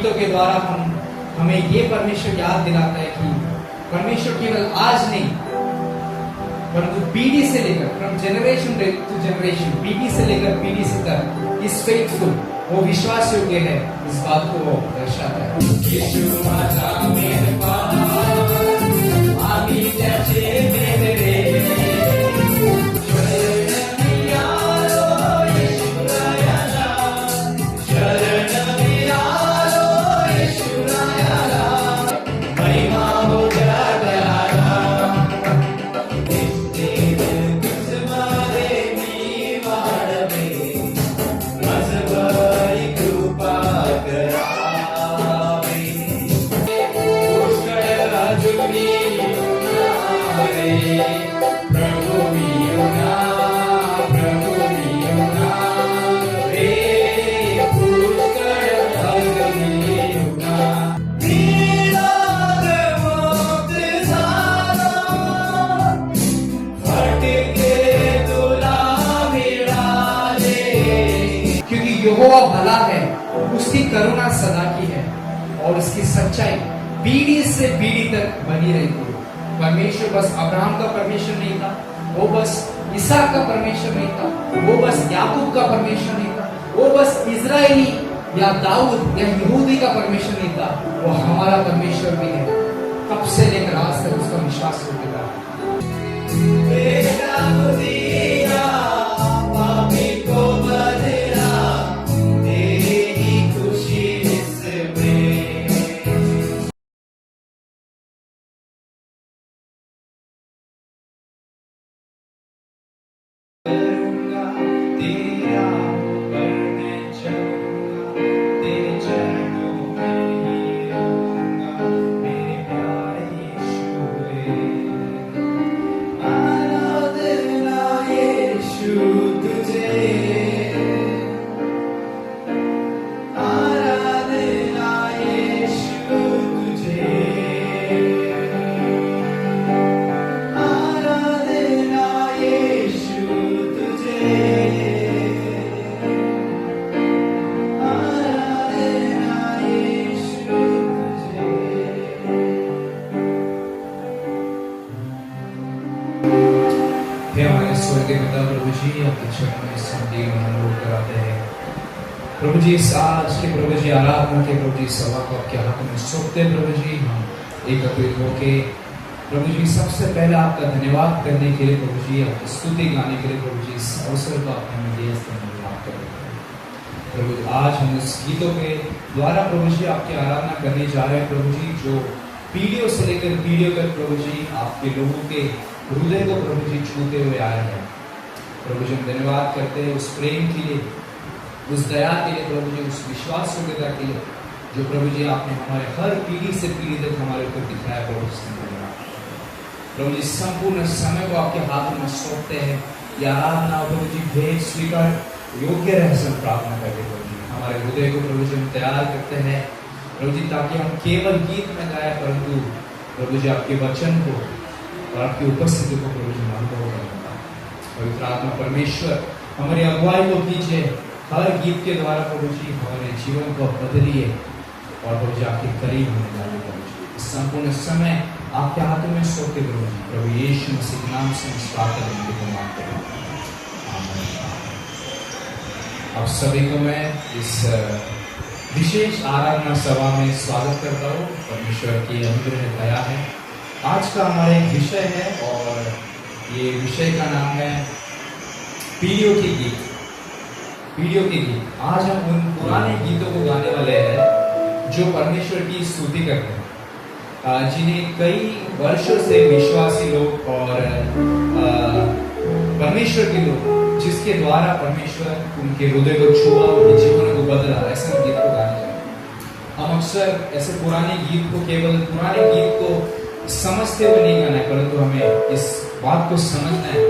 गीतों के द्वारा हमें ये परमेश्वर याद दिलाता है कि परमेश्वर केवल आज नहीं परंतु पीढ़ी से लेकर फ्रॉम जनरेशन टू जनरेशन, पीढ़ी से लेकर पीढ़ी से तक इस फेथफुल, वो विश्वास योग्य है, इस बात को वो दर्शाता है। यीशु माझा मेरे पास आमी त्याचे मेरे यहोवा भला है, उसकी करुणा सदा की है और उसकी सच्चाई पीढ़ी से पीढ़ी तक बनी रहती है। परमेश्वर बस अब्राहम का परमेश्वर नहीं था, वो बस इसहाक का परमेश्वर नहीं था, वो बस याकूब का परमेश्वर नहीं था, वो बस इजरायली या दाऊद या यहूदी का परमेश्वर नहीं था, वो हमारा परमेश्वर भी है। कब से लेकर आज तक उसका विश्वास होता है। प्रभु जी आपके चरणों में संदीप अनुरोध कराते हैं। प्रभु जी इस आज के प्रभु जी आराधना के प्रभु जी सभा को आपके हाथों में सौंपते प्रभु जी, हम एकत्रित होके प्रभु जी सबसे पहले आपका धन्यवाद करने के लिए प्रभु जी, आपकी स्तुति गाने के लिए प्रभु जी इस अवसर को आपने हमें दिया, इसका धन्यवाद करें प्रभु जी। आज हम इस गीतों के द्वारा प्रभु जी आपकी आराधना करने जा रहे हैं प्रभु जी, जो पीढ़ियों से लेकर पीढ़ियों तक प्रभु जी आपके लोगों के हृदय को प्रभु जी छूते हुए आए हैं। प्रभु जी हम धन्यवाद करते हैं उस प्रेम के लिए, उस दया के लिए प्रभु जी, उस विश्वास योग्यता के लिए जो प्रभु जी आपने हमारे हर पीढ़ी से पीढ़ी तक हमारे ऊपर दिखाया प्रभु जी। प्रभु जी संपूर्ण समय को आपके हाथों में सौंपते हैं। यह आराधना प्रभु जी भेद स्वीकार योग्य रह सब प्रार्थना करते प्रभु जी, हमारे हृदय को प्रभु जी हम तैयार करते हैं प्रभु जी, ताकि हम केवल गीत में गाए परंतु प्रभु जी आपके वचन को और आपकी उपस्थिति को प्रभु जी अनुभव करें। पवित्र आत्मा परमेश्वर हमारी अगुवाई को कीजिए, हर गीत के द्वारा प्रभु जी हमारे जीवन को बदलिए और प्रभु जी आपके करीब होने डाले प्रभु जी। इस संपूर्ण समय आपके हाथों में सौंपते प्रभु जी, प्रभु यीशु मसीह के नाम से इस प्रार्थना को मांगते हैं, आमीन। आप सभी को मैं इस विशेष आराधना सभा में स्वागत करता हूँ। परमेश्वर की अनुग्रह दया है। आज का हमारा एक विषय है और ये विषय का नाम है पीढ़ियों के गीत। पीढ़ियों के गीत। आज हम उन पुराने गीतों को गाने वाले हैं जो परमेश्वर की स्तुति करते हैं, जिन्हें कई वर्षों से विश्वासी लोग और परमेश्वर के लोग, जिसके द्वारा परमेश्वर उनके हृदय को छुआ, उनके जीवन को बदला, ऐसे गीत को गाने जाते। हम अक्सर ऐसे पुराने गीत को, केवल पुराने गीत को समझते हुए नहीं गाना है, परंतु हमें इस बात को समझना है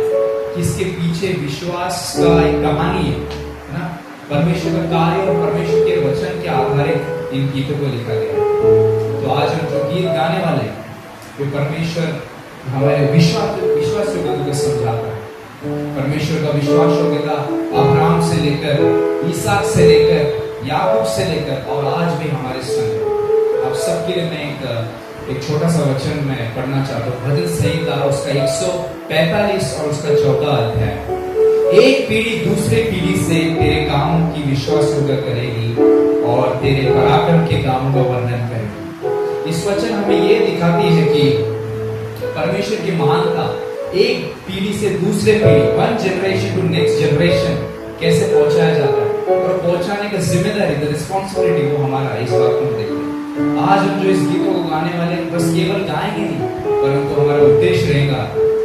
कि इसके पीछे विश्वास का एक कहानी है ना। परमेश्वर का कार्य और परमेश्वर के वचन के आधारित इन गीतों को लिखा गया है। तो आज हम जो गीत गाने वाले हैं वो परमेश्वर हमारे विश्वास योग्यता को समझाता है। परमेश्वर का विश्वास योग्यता अब्राहम से लेकर, इसहाक से लेकर याकूब से लेकर और आज भी हमारे संग। आप सबके लिए मैं एक छोटा सा वचन मैं पढ़ना चाहता हूँ। भजन संहिता उसका 145 और उसका 14 अध्याय। एक पीढ़ी दूसरे पीढ़ी से तेरे कामों की विश्वास करेगी और तेरे पराक्रम के कामों का वर्णन करेगी। इस वचन हमें ये दिखाती है कि परमेश्वर की महानता एक पीढ़ी से दूसरे पीढ़ी, one generation to next generation कैसे पहुंचाया जाता है और पहुंचाने का जिम्मेदारी, द रिस्पॉन्सिबिलिटी वो हमारा है। इस बात को देखते हैं। आज हम जो इस गीतों को गाने वाले हैं, बस केवल गाएंगे नहीं, परंतु हमारा उद्देश्य रहेगा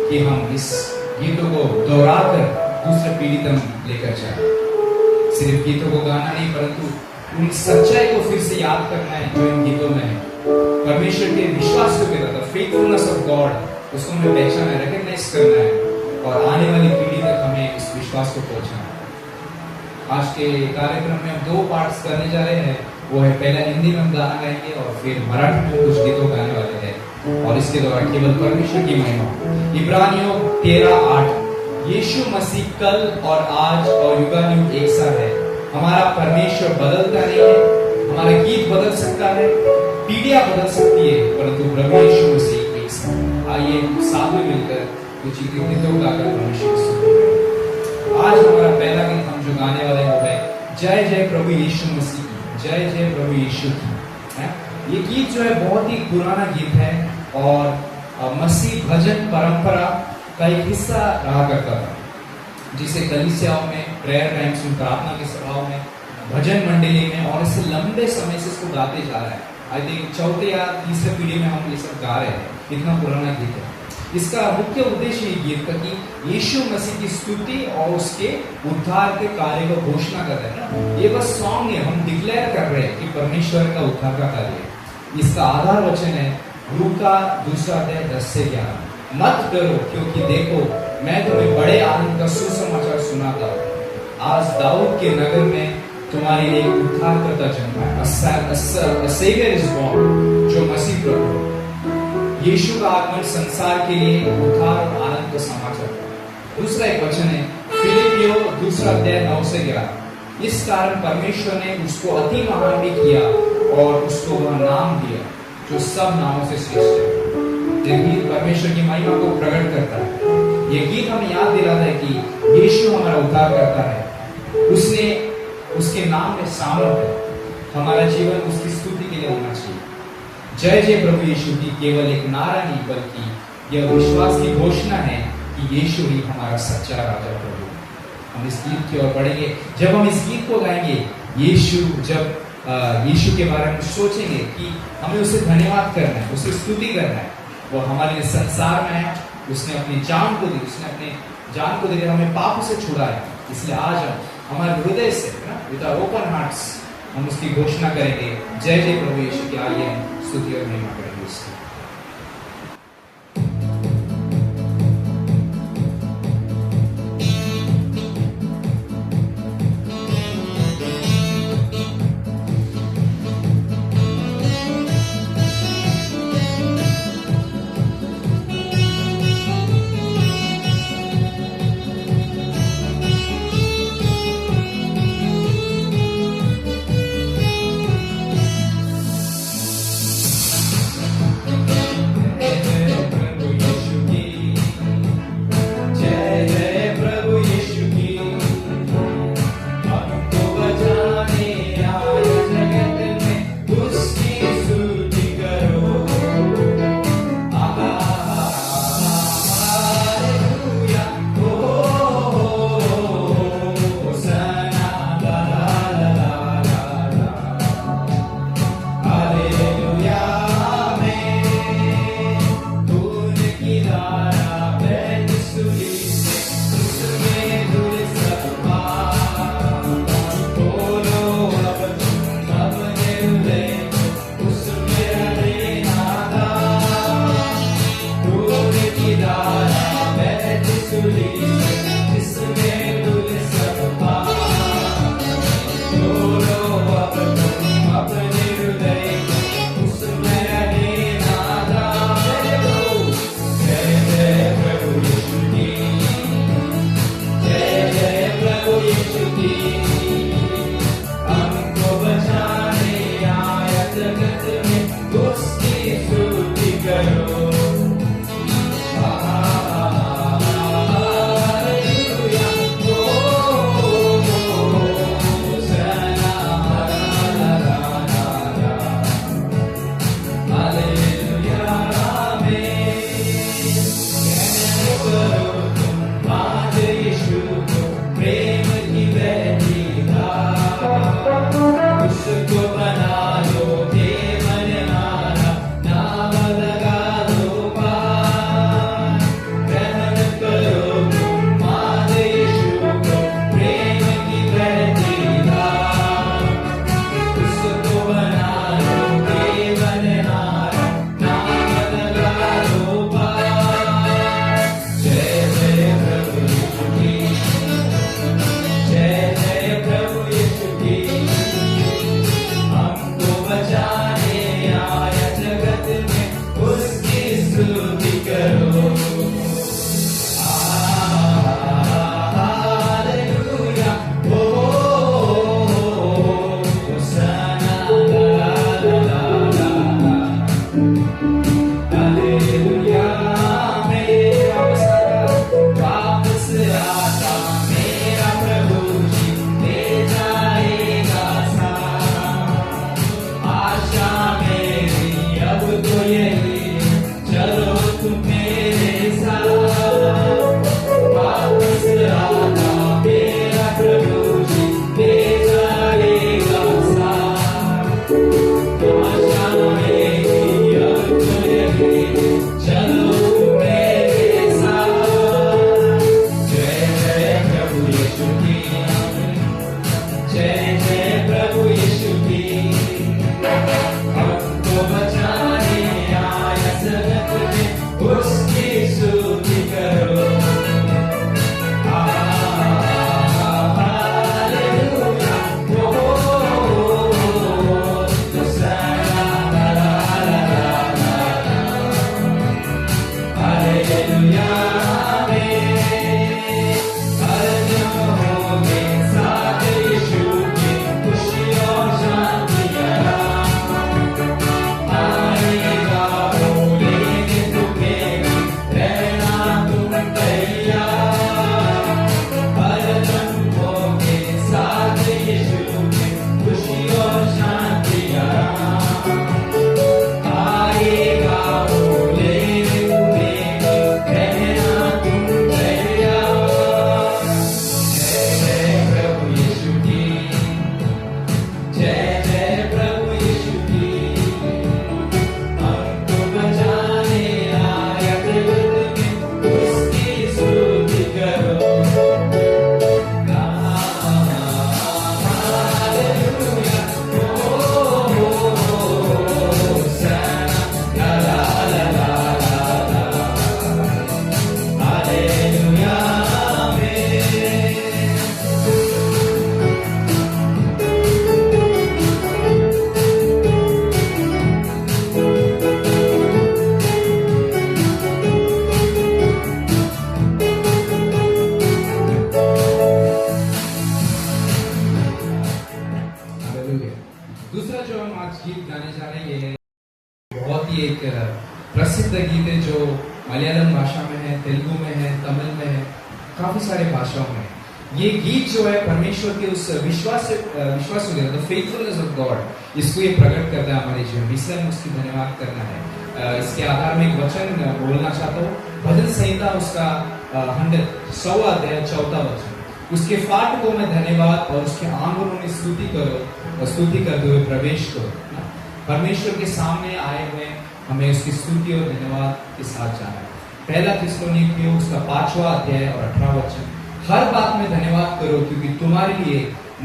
कि हम इस गीतों को दोहराकर दूसरे पीढ़ी तक लेकर जाए। सिर्फ गीतों को गाना नहीं, परंतु उन सच्चाई को फिर से याद करना है जो इन गीतों में है। परमेश्वर के विश्वास को मेरा था, फेथफुलनेस ऑफ गॉड, उसको हमें पहचाना है, रिकॉग्नाइज करना है और आने वाली पीढ़ी तक हमें इस विश्वास को पहुंचाना है। आज के कार्यक्रम में हम 2 पार्ट्स करने जा रहे हैं। वो है पहला हिंदी में हम गाना गाएंगे और फिर मराठी में कुछ गीतों गाने वाले हैं और इसके द्वारा केवल परमेश्वर की महिमा। इब्रानियों 13:8 यीशु मसीह कल और आज और युगानुयुग एक सा है। हमारा परमेश्वर बदलता नहीं है। हमारा गीत बदल सकता है, पीढ़ियां बदल सकती है, परंतु प्रभु यीशु मसीह एक सा। आइए साथ में मिलकर कुछ गीतों गाकर परमेश्वर की स्तुति करें। आज हमारा पहला गीत हम जो गाने वाले हैं वो है जय जय प्रभु यीशु मसीह, जय जय प्रभु यीशु की। ये गीत जो है बहुत ही पुराना गीत है और मसीह भजन परंपरा का एक हिस्सा रहा करता था, जिसे कलीसियाओं में, प्रेयर टाइम्स में, प्रार्थना के सभाओं में, भजन मंडली में और इसे लंबे समय से इसको गाते जा रहा है। आई थिंक चौथे या तीसरे पीढ़ी में हम ये सब गा रहे हैं। इतना पुराना गीत है। इसका मुख्य उद्देश्य ये गीत का कि यीशु मसीह की स्तुति और उसके उद्धार के कार्य को घोषणा कर रहे हैं ना। ये बस सॉन्ग है, हम डिक्लेयर कर रहे हैं कि परमेश्वर का उद्धार का कार्य है। इसका आधार वचन है लूका 2:10-11। मत डरो क्योंकि देखो मैं तुम्हें बड़े आनंद का सुसमाचार सुनाता हूँ। आज दाऊद के नगर में तुम्हारे लिए उद्धारकर्ता जन्मा है। A savior is born, जो मसीह प्रभु। यीशु का आगमन संसार के लिए उद्धार और आनंद का समाचार। दूसरा एक वचन है फिलिपियों 2:9-11। इस कारण परमेश्वर ने उसको अति महान भी किया और उसको वह नाम दिया जो सब नामों से श्रेष्ठ है। ये गीत परमेश्वर की महिमा को प्रकट करता है। ये गीत हमें याद दिलाता है कि यीशु हमारा उद्धार करता है। उसने, उसके नाम में सामर्थ है। हमारा जीवन उसकी स्तुति के लिए होना चाहिए। जय जय प्रभु यीशु की केवल एक नारा नहीं, बल्कि यह विश्वास की घोषणा है कि यीशु ही हमारा सच्चा राजा प्रभु। हम इस गीत की ओर बढ़ेंगे। जब हम इस गीत को गाएंगे, यीशु के बारे में सोचेंगे कि हमें उसे धन्यवाद करना है, उसे स्तुति करना है। वो हमारे लिए संसार में आया, उसने अपनी जान को दी, उसने अपने जान को देकर हमें पाप से छुड़ाया। इसलिए आज हम हमारे हृदय से, विद आवर ओपन हार्ट्स, हम उसकी घोषणा करेंगे जय जय प्रभु यीशु की। आइए स्तुति और महिमा करेंगे उसकी। दूसरा जो हम आज गीत गाने जा रहे हैं, बहुत ही एक प्रसिद्ध गीत है जो मलयालम भाषा में है, तेलुगु में है, तमिल में है, काफी सारे भाषाओं में। ये गीत जो है परमेश्वर के उस विश्वास द फेथफुलनेस ऑफ गॉड, इसको ये प्रकट करता है हमारे जीवन में, इसलिए हमें उसकी धन्यवाद करना है। इसके आधार में एक वचन बोलना चाहता हूँ, भजन संहिता उसका 100वां अध्याय 4वां वचन, उसके फाटकों में धन्यवाद और उसके आंगनों में स्तुति करो और स्तुति करते हुए प्रवेश करो। परमेश्वर के सामने आए हुए हमें उसकी स्तुति और धन्यवाद के साथ जाना है। पहला थिस्सलुनीकियों उसका 5वां अध्याय और 18वां वचन, हर बात में धन्यवाद करो क्योंकि तुम्हारे लिए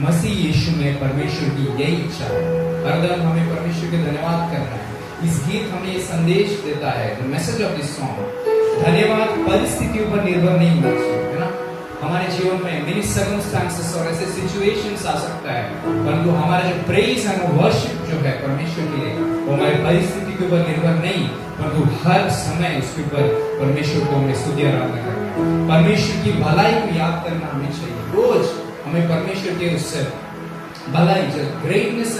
मसीह यीशु में परमेश्वर की यही इच्छा है। हरदम हमें परमेश्वर के धन्यवाद करना है। इस गीत हमें ये संदेश देता है, the message of this song, धन्यवाद परिस्थितियों पर निर्भर नहीं होना चाहिए, है ना। हमारे जीवन में मेनी सर्कमस्टांसेस और ऐसे सिचुएशंस आ सकता है, परंतु हमारा जो प्रेज एंड वर्शिप जो है परमेश्वर के लिए, वो हमारी परिस्थिति के ऊपर निर्भर नहीं, परंतु हर समय उसके ऊपर परमेश्वर को हमें स्तुति आराधना करना है। परमेश्वर की भलाई को याद करना हमें चाहिए। रोज हमें परमेश्वर के उस भलाई, जो ग्रेटनेस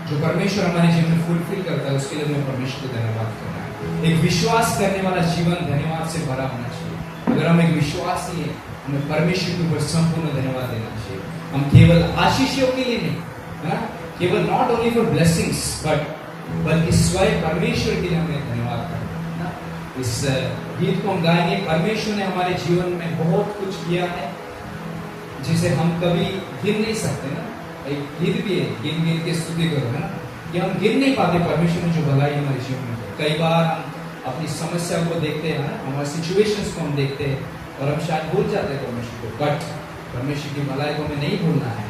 जो परमेश्वर हमारे जीवन में फुलफिल करता है, उसके लिए हमें परमेश्वर को धन्यवाद करना है। एक विश्वास करने वाला जीवन धन्यवाद से भरा होना चाहिए। अगर हम एक विश्वासी है, हमें परमेश्वर के ऊपर संपूर्ण धन्यवाद देना चाहिए। हम केवल आशीषों के लिए नहीं, है ना, केवल नॉट ओनली फॉर ब्लेसिंग्स बल्कि स्वयं परमेश्वर के लिए हमें धन्यवाद करना है। इस गीत को हम गाएंगे। परमेश्वर ने हमारे जीवन में बहुत कुछ किया है जिसे हम कभी गिन नहीं सकते ना। एक गीत भी है, गिन के स्तुति करो, है ना, कि हम गिन नहीं पाते परमेश्वर ने जो भलाई हमारे जीवन में। कई बार हम अपनी समस्या को देखते हैं, हमारे सिचुएशंस को हम देखते हैं और हम शायद भूल जाते हैं परमेश्वर को, बट परमेश्वर की भलाई को हमें नहीं भूलना है।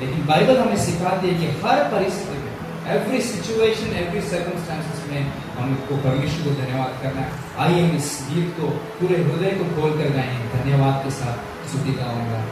लेकिन बाइबल हमें सिखाती है कि हर परिस्थिति में, एवरी सिचुएशन, एवरी सर्कमस्टांसेस में हमको परमेश्वर को धन्यवाद करना है। आइए हम इस गीत को पूरे हृदय को खोल कर गाएं, धन्यवाद के साथ स्तुति गाऊंगा।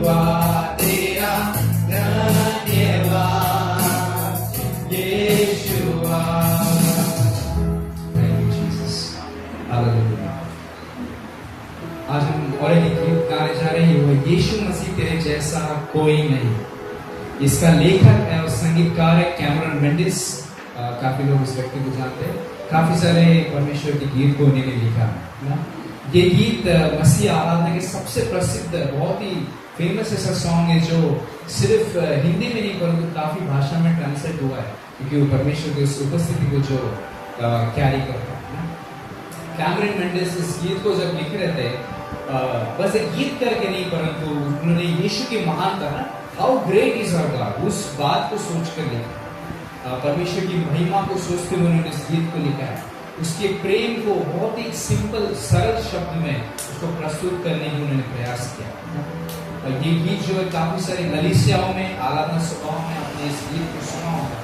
यीशुआ तेरा धन्यवाद, यीशुआ। Thank you, Jesus. Hallelujah. आज हम और एक गीत गाने जा रहे हैं, वो यीशु मसीह तेरे जैसा कोई नहीं। इसका लेखक है और संगीतकार है कैमरन मेंडिस। काफी लोग इस व्यक्ति को जानते हैं। काफी सारे परमेश्वर के गीत को उन्होंने लिखा है ना। ये गीत मसीह आराधना के सबसे प्रसिद्ध, बहुत ही फेमस ऐसा सॉन्ग है जो सिर्फ हिंदी में नहीं परंतु काफी भाषा में ट्रांसलेट हुआ है, क्योंकि वो परमेश्वर की उस उपस्थिति को जो कैरी करता है ना। कैमरन मेंडिस इस गीत को जब लिख रहे थे, बस एक गीत करके नहीं परंतु उन्होंने यीशु की महानता ना, how great is our God, उस बात को सोचकर लिखा। परमेश्वर की महिमा को सोचते हुए उन्होंने इस गीत को लिखा है। उसके प्रेम को बहुत ही सिंपल सरल शब्द में उसको प्रस्तुत करने की उन्होंने प्रयास किया। और ये गीत जो है काफी सारे कलीसियाओं में, आराधना सभाओं में आपने इस गीत को सुना होगा।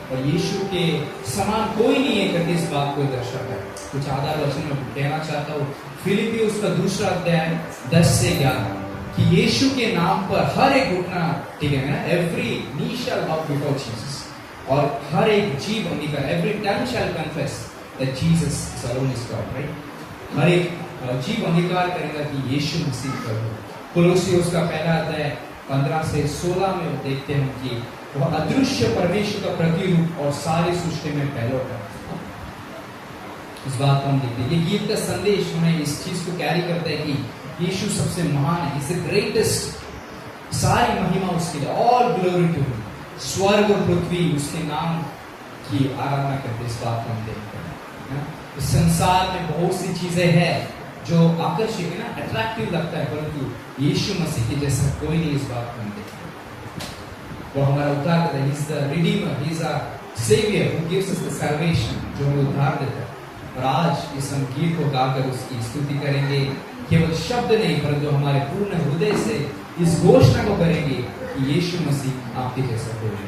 और यीशु के समान कोई नहीं है करके इस बात को दर्शाता है। कुछ आधार वचन में कहना चाहता हूँ, फिलिपी उसका 2 अध्याय 10 से 11 कि यीशु के नाम पर हर एक घुटना टिकेगा ना, एवरी नी शैल बाउ बिफोर जीसस, और हर एक जीभ अंगीकार, every tongue shall confess that Jesus alone is God, right. हर एक जीभ अंगीकार करेगा कि यीशु मसीह प्रभु। कोलोसियों उसका 1 अध्याय 15 से 16 में देखते हैं कि वह अदृश्य परमेश्वर का प्रतिरूप और सारी सृष्टि में पहलौठा। इस बात को हम देखते हैं। ये गीत का संदेश हमें इस चीज को कैरी करता है कि यीशु सबसे महान है, इज द ग्रेटेस्ट। सारी महिमा उसके लिए, ऑल ग्लोरी टू हिम। स्वर्ग और पृथ्वी उसके नाम की आराधना करते, इस बात को हम देखते हैं। इस संसार में बहुत सी चीजें हैं जो आकर्षक है ना, अट्रैक्टिव लगता है, परंतु यीशु मसीह के जैसा कोई नहीं, इस बात को हम देखते हैं। वो हमारा उद्धार करता है, he is the redeemer, he is a saviour who gives us the salvation, जो हमें उद्धार देता है। और आज इस हम गीत को गाकर उसकी स्तुति करेंगे, केवल शब्द नहीं परंतु हमारे पूर्ण हृदय से इस घोषणा को करेंगे कि यीशु मसीह आपके जैसा कोई नहीं।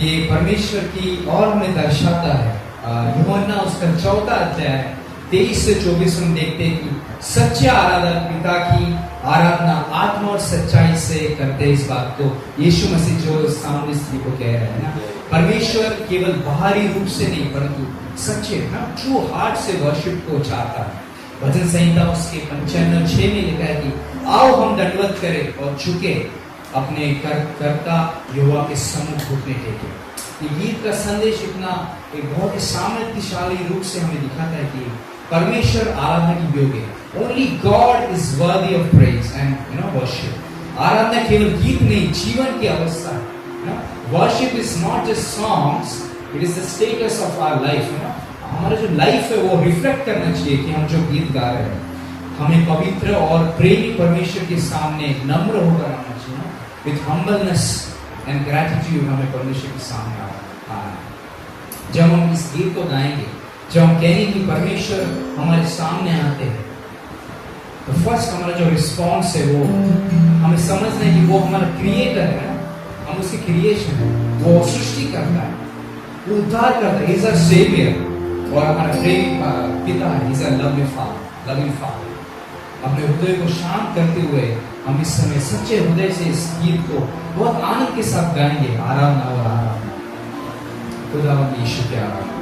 ये परमेश्वर की और हमें दर्शाता है। यूहन्ना उसका 4 अध्याय 23 से 24 हम देखते हैं कि सच्चे आराधक पिता की आराधना आत्मा और सच्चाई से करते हैं। इस बात को यीशु मसीह जो सामने स्त्री को कह रहे हैं ना, परमेश्वर केवल बाहरी रूप से नहीं परंतु सच्चे ना ट्रू हार्ट से वर्शिप को चाहता है। भजन संहिता उसके 95:6 में लिखा है कि आओ हम दंडवत करें और झुके अपने कर्ता यहोवा के सम्मुख घुटने टेके। ये गीत का संदेश इतना एक बहुत ही सामर्थ्यशाली रूप से हमें दिखाता है कि परमेश्वर आराधना की योग्य है। Only God is worthy of praise and worship. आराधना केवल गीत नहीं, जीवन की अवस्था है। Worship is not just songs, it is the status of our life. हमारा जो लाइफ है वो रिफ्लेक्ट करना चाहिए कि हम जो गीत गा रहे हैं, हमें पवित्र और प्रेमी परमेश्वर के सामने नम्र होकर आना चाहिए। विथ हम्बलनेस एंड ग्रेटिट्यूड हमें परमेश्वर के सामने आना है। जब हम इस गीत को गाएंगे, जब हम कहेंगे कि परमेश्वर हमारे सामने आते हैं, तो फर्स्ट हमारा जो रिस्पॉन्स है वो हमें समझना है कि वो हमारा क्रिएटर है, हम उसकी क्रिएशन है, वो सृष्टि करता है, वो उद्धार करता है, इज अ सेवियर और हमारा प्रेमी पिता है, इज अ लविंग फादर। अपने हृदय को शांत करते हुए हम इस समय सच्चे हृदय से इस गीत को बहुत आनंद के साथ गाएंगे। आराधना और आराधना, खुदावंद यीशु की आराधना।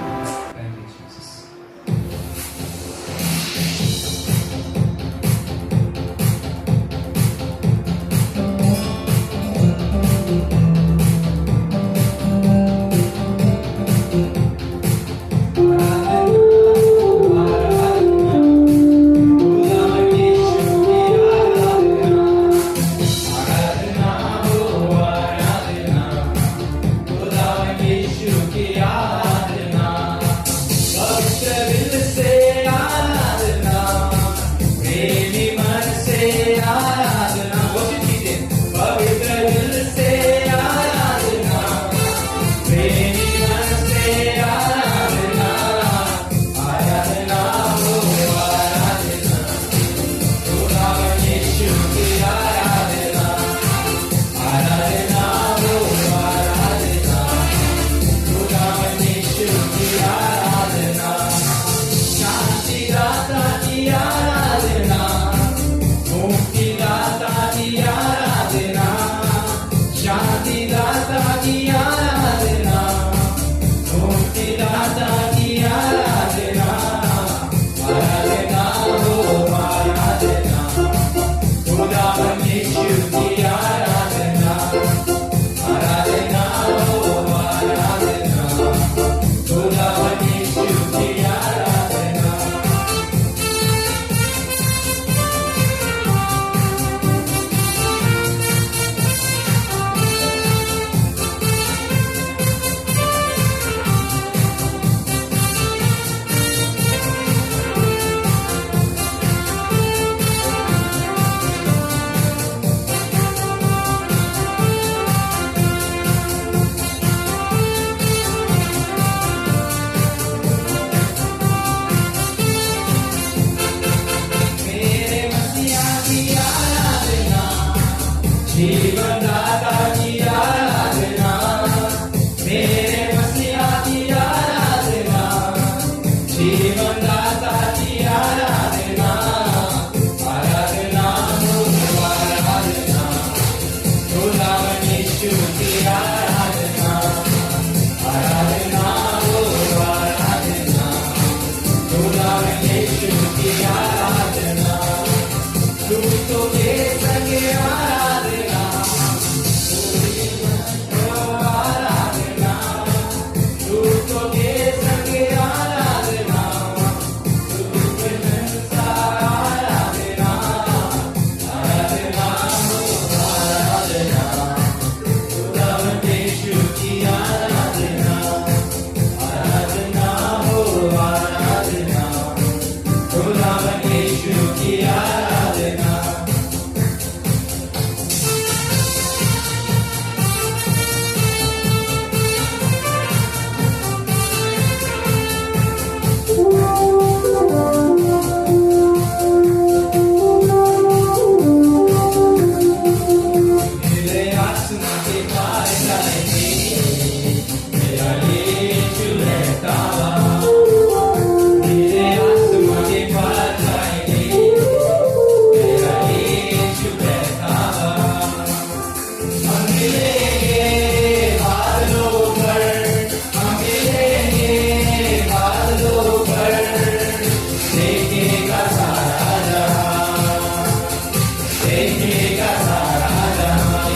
देखेगा सारा जहां,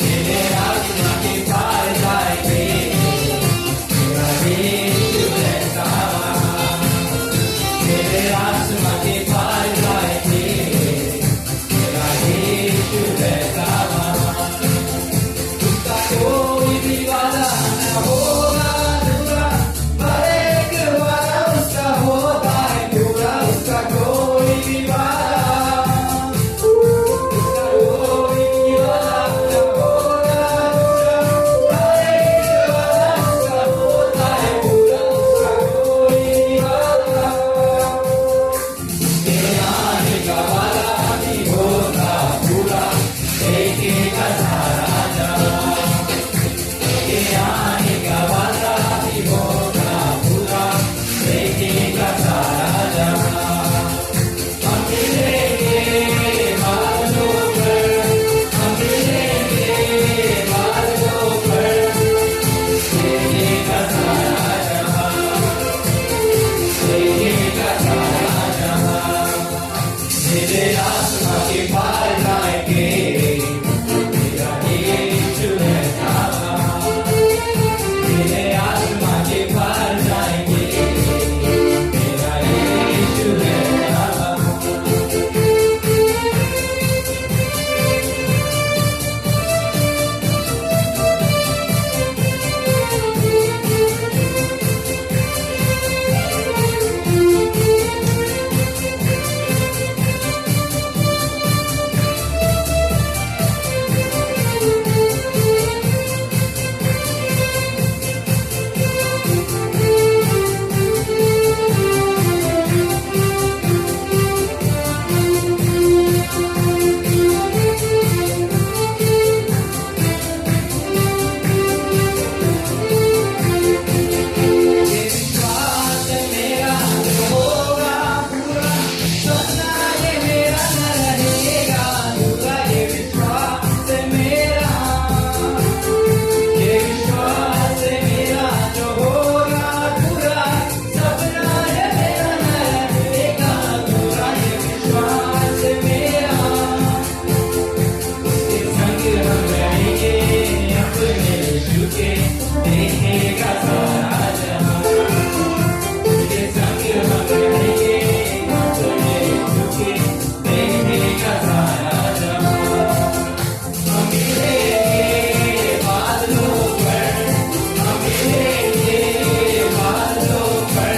मेरे आत्मा के पार जाएंगे, मेरा यीशु रहता वहां, मेरे आत्मा के पार जाएंगे, मेरा यीशु रहता वहां, उसका कोई भी वादा न होगा अधूरा, हर एक वादा उसका होता है पूरा, उसका कोई भी वादा, उसका कोई भी वादा न होगा अधूरा, हर एक वादा उसका होता है पूरा, उसका कोई भी वादा, उसके आने का वादा भी होगा पूरा, देखेगा सारा जहां, उसके आने का वादा भी होगा पूरा, देखेगा सारा जहां, हम मिलेंगे बादलों पर, हम मिलेंगे बादलों पर, देखेगा सारा जहां, देखेगा सारा जहां, मेरे आत्मा के पार जाएंगे, मेरा यीशु रहता वहां, मेरे आत्मा के पार जाएंगे, मेरा यीशु रहता वहां, विश्वास मेरा होगा पूरा, सपना ये मेरा न रहेगा अधूरा, ये विश्वास मेरा, ये विश्वास मेरा जो होगा पूरा, सपना ये मेरा न रहेगा अधूरा, ये विश्वास मेरा, उसके संग हम रहेंगे अपने यीशु के, देखेगा सारा जहां, उसके संग हम रहेंगे अपने यीशु के, देखेगा सारा जहां, हम मिलेंगे बादलों पर, हम मिलेंगे बादलों पर,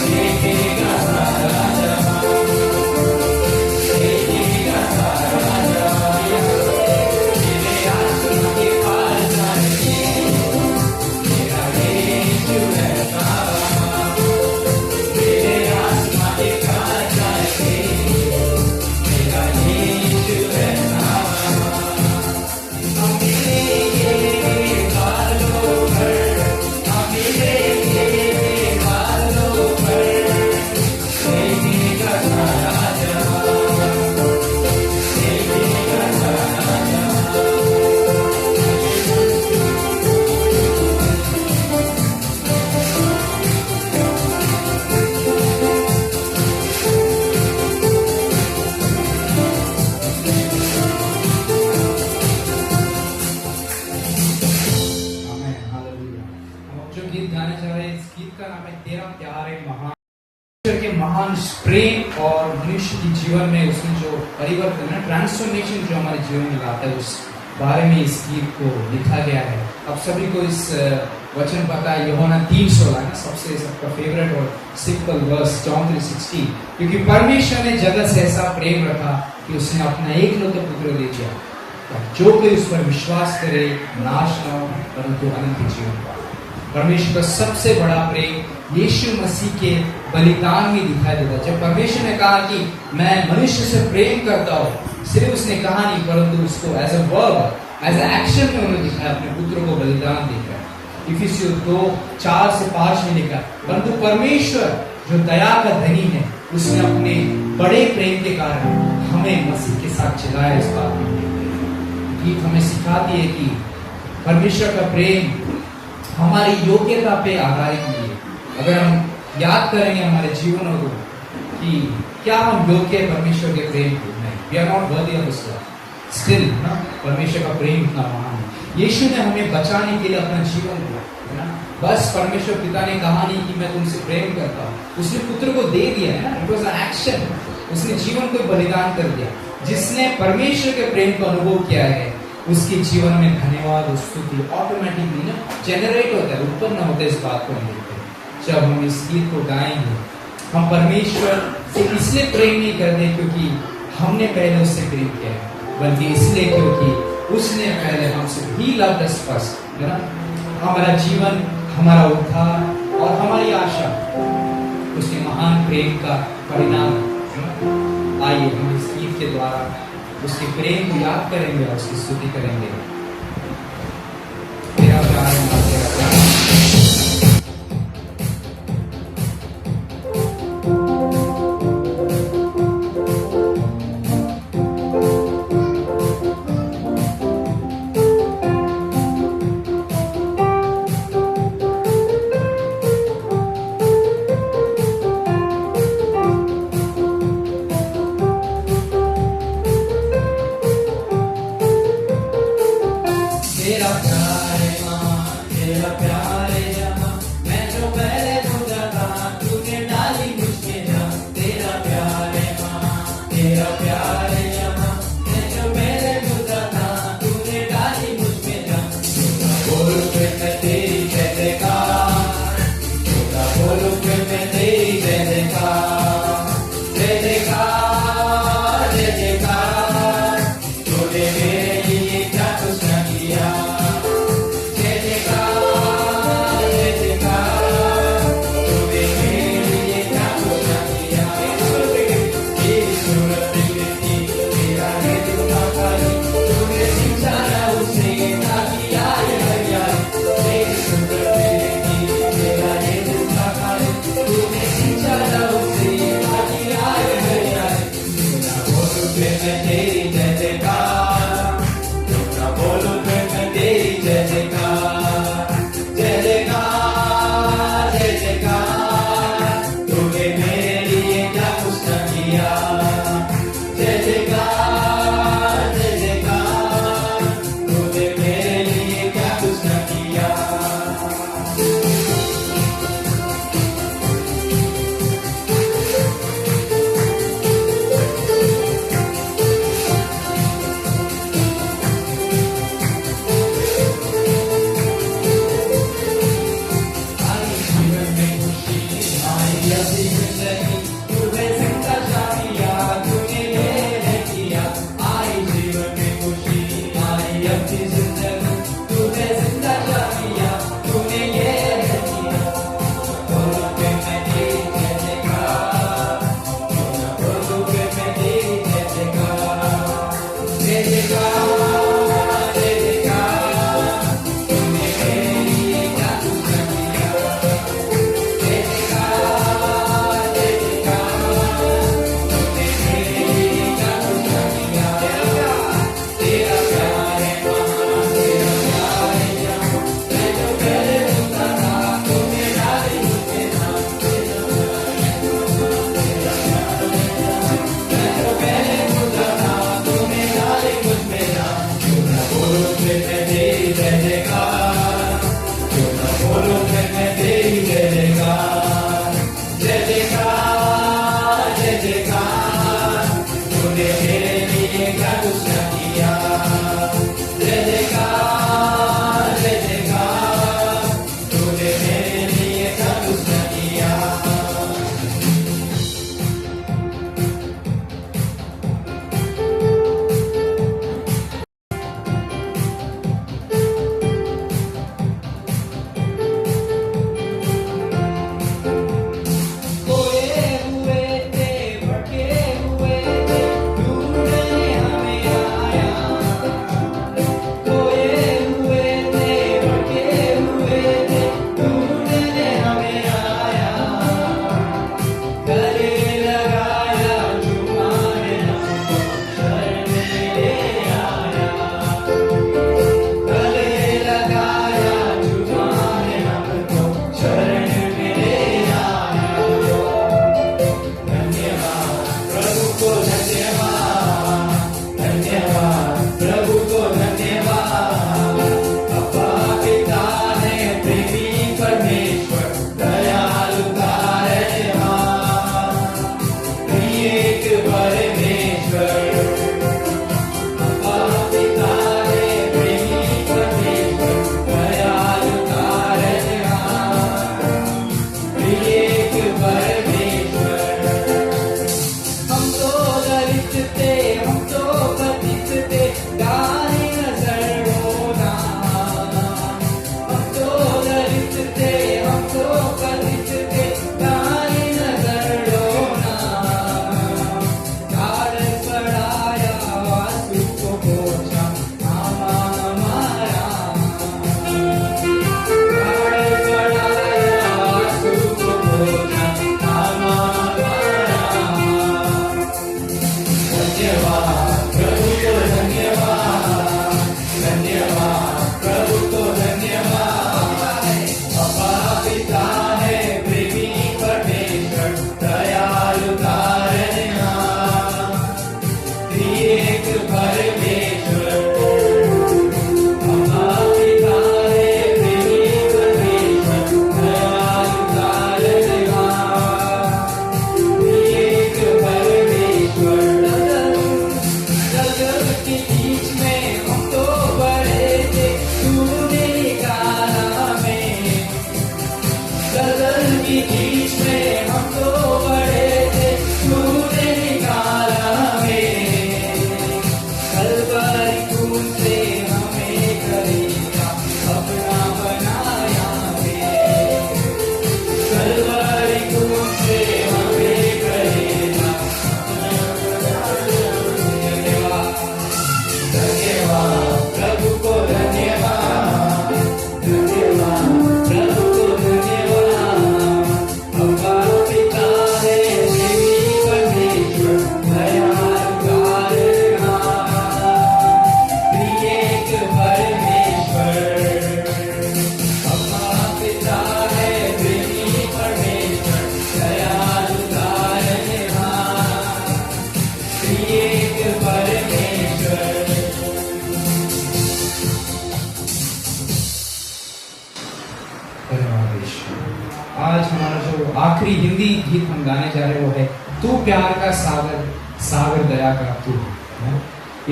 देखेगा सारा जहां, देखेगा सारा जहां, मेरे आत्मा के पार जाएंगे, मेरा यीशु रहता वहां, मेरे आत्मा के पार जाएंगे, मेरा यीशु रहता वहां, हम मिलेंगे बादलों पर, हम मिलेंगे बादलों पर, देखेगा सारा जहां, देखेगा सारा जहां, आमेन, हालेलुया। हम जो गीत गाने जा रहे हैं, इस गीत का नाम है तेरा प्यार है महान। ईश्वर के महान प्रेम और मनुष्य के जीवन में उसमें जो परिवर्तन है, ट्रांसफॉर्मेशन जो हमारे जीवन में लाता है, उस बारे में इस गीत को लिखा गया है। अब सभी को इस वचन पता है, यूहन्ना 3:16 ना सबसे सबका फेवरेट और सिंपल वर्स, जॉन 3:16, क्योंकि परमेश्वर ने जगत से ऐसा प्रेम रखा कि उसने अपना एकलौता पुत्र दे दिया, जो कोई उस पर विश्वास करे नाश न हो परंतु अनंत जीवन पाए। परमेश्वर का सबसे बड़ा प्रेम यीशु मसीह के बलिदान में दिखाई देता है। जब परमेश्वर ने कहा कि मैं मनुष्य से प्रेम करता हूँ, सिर्फ उसने कहा नहीं परंतु उसको as a verb, as a action में उन्होंने दिखाया, अपने पुत्र को बलिदान देकर। इफिसियों 2:4-5 में लिखा, परंतु परमेश्वर जो दया का धनी है, उसने अपने बड़े प्रेम के कारण हमें मसीह के साथ चलाया। इस बात में गीत हमें सिखाती है कि परमेश्वर का प्रेम हमारी योग्यता पे आधारित नहीं है। अगर हम याद करेंगे हमारे जीवनों को कि क्या हम योग्य है परमेश्वर के प्रेम को, नहीं। We are not worthy of this love. Still ना परमेश्वर का प्रेम इतना महान है। यीशु ने हमें बचाने के लिए अपना जीवन दिया, है ना। बस परमेश्वर पिता ने कहा नहीं कि मैं तुमसे प्रेम करता हूँ, उसने पुत्र को दे दिया, है ना। इट वाज एन एक्शन, उसने जीवन को बलिदान कर दिया। जिसने परमेश्वर के प्रेम को अनुभव किया है उसके जीवन में धन्यवाद और स्तुति ऑटोमेटिकली ना जनरेट होता है, उत्पन्न होता है। इस बात को हम देखते हैं जब हम इस गीत को गाएंगे। हम परमेश्वर से इसलिए प्रेम नहीं करते क्योंकि हमने पहले उससे प्रेम किया है, बल्कि इसलिए क्योंकि उसने पहले हमसे ही लव्ड अस फर्स्ट, है ना। हमारा जीवन, हमारा उद्धार और हमारी आशा उसके महान प्रेम का परिणाम है। आइए हम इस गीत के द्वारा उसके प्रेम को याद करेंगे और उसकी स्तुति करेंगे। तेरा प्यार है, तेरा प्यार। आज हमारा जो आखिरी हिंदी गीत हम गाने जा रहे हैं वो है तू प्यार का सागर सागर दया का तू है।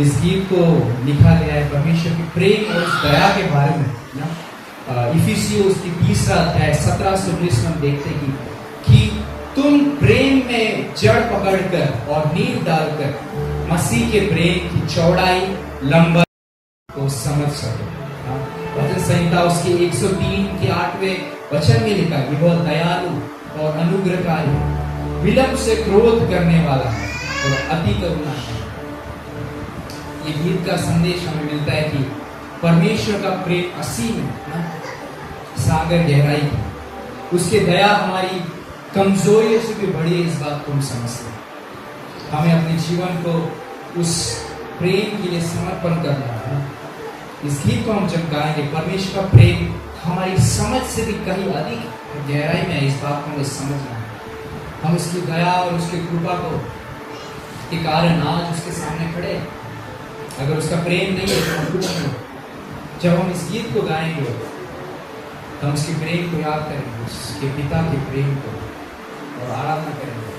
इस गीत को लिखा गया है परमेश्वर की प्रेम और उस दया के बारे में ना। इफिसियों उसकी 3रा अध्याय 17 से 19 में हम देखते हैं कि तुम प्रेम में जड़ पकड़कर और नींव डालकर मसीह के प्रेम की चौड़ाई लंबाई को समझ सको। वचन संहिता उसके 103 के 8वें वचन में लिखा कि वह दयालु और अनुग्रहकारी, विलंब से क्रोध करने वाला है और अति करुणा है। ये गीत का संदेश हमें मिलता है कि परमेश्वर का प्रेम असीम है, सागर गहराई है, उसकी दया हमारी कमजोरियों से भी बड़ी है। इस बात को हम समझते हैं। हमें अपने जीवन को उस प्रेम के लिए समर्पण करना है। इस गीत को हम जब गाएंगे, परमेश्वर का प्रेम हमारी समझ से भी कहीं अधिक गहराई में है। इस बात को हमें समझना है। हम उसकी दया और उसकी कृपा को के कारण आज उसके सामने खड़े। अगर उसका प्रेम नहीं है तो हम कुछ नहीं। जब हम इस गीत को गाएंगे तो हम उसके प्रेम को याद करेंगे, उसके पिता के प्रेम को, और आराधना करेंगे।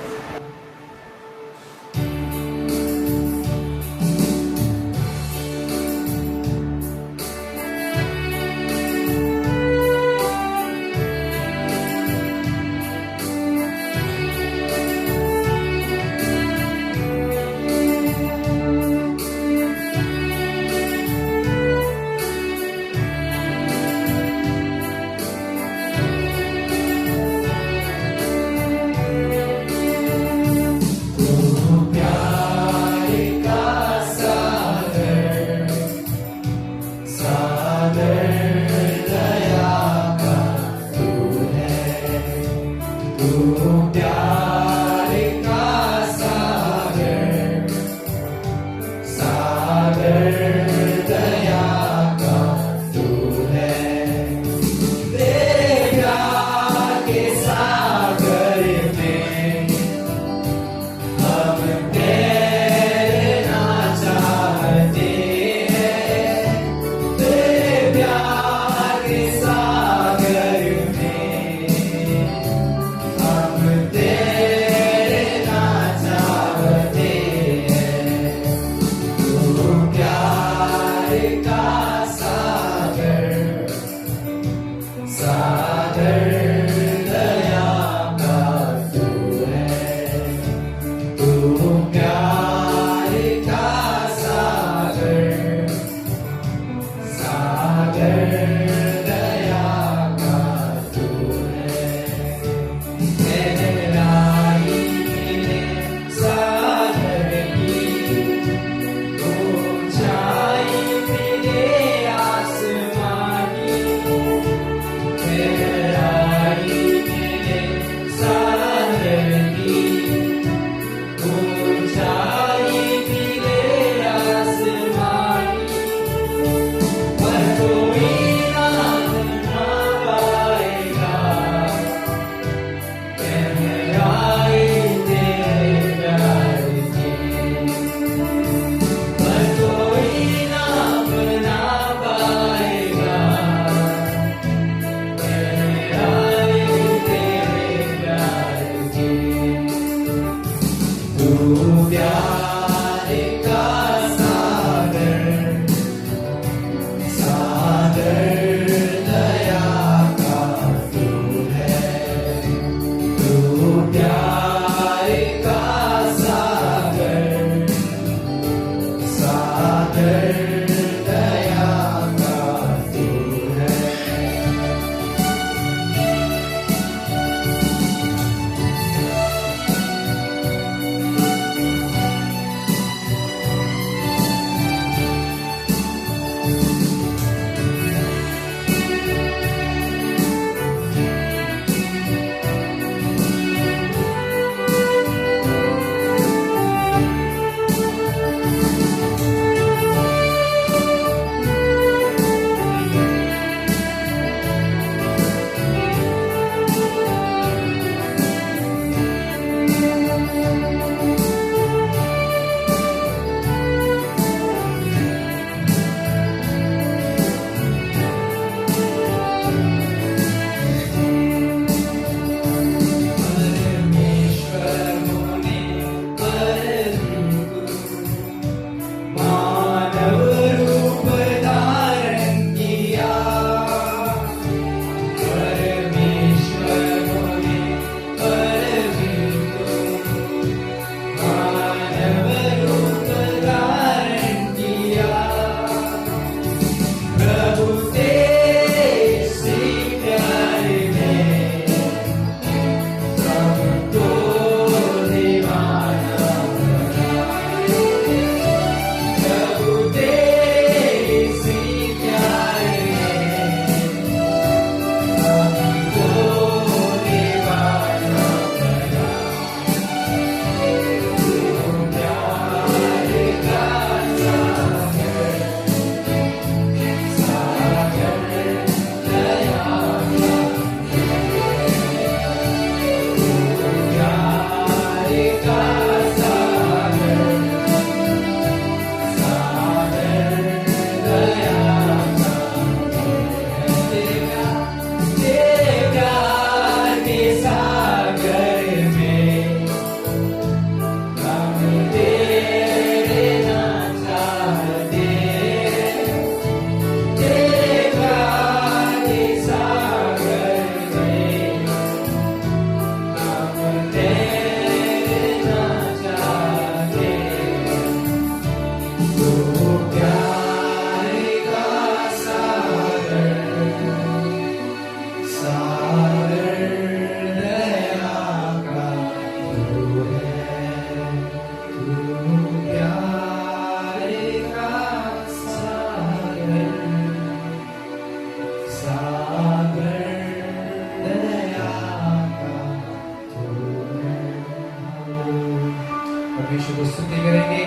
परमेश्वर को स्तुति करेंगे।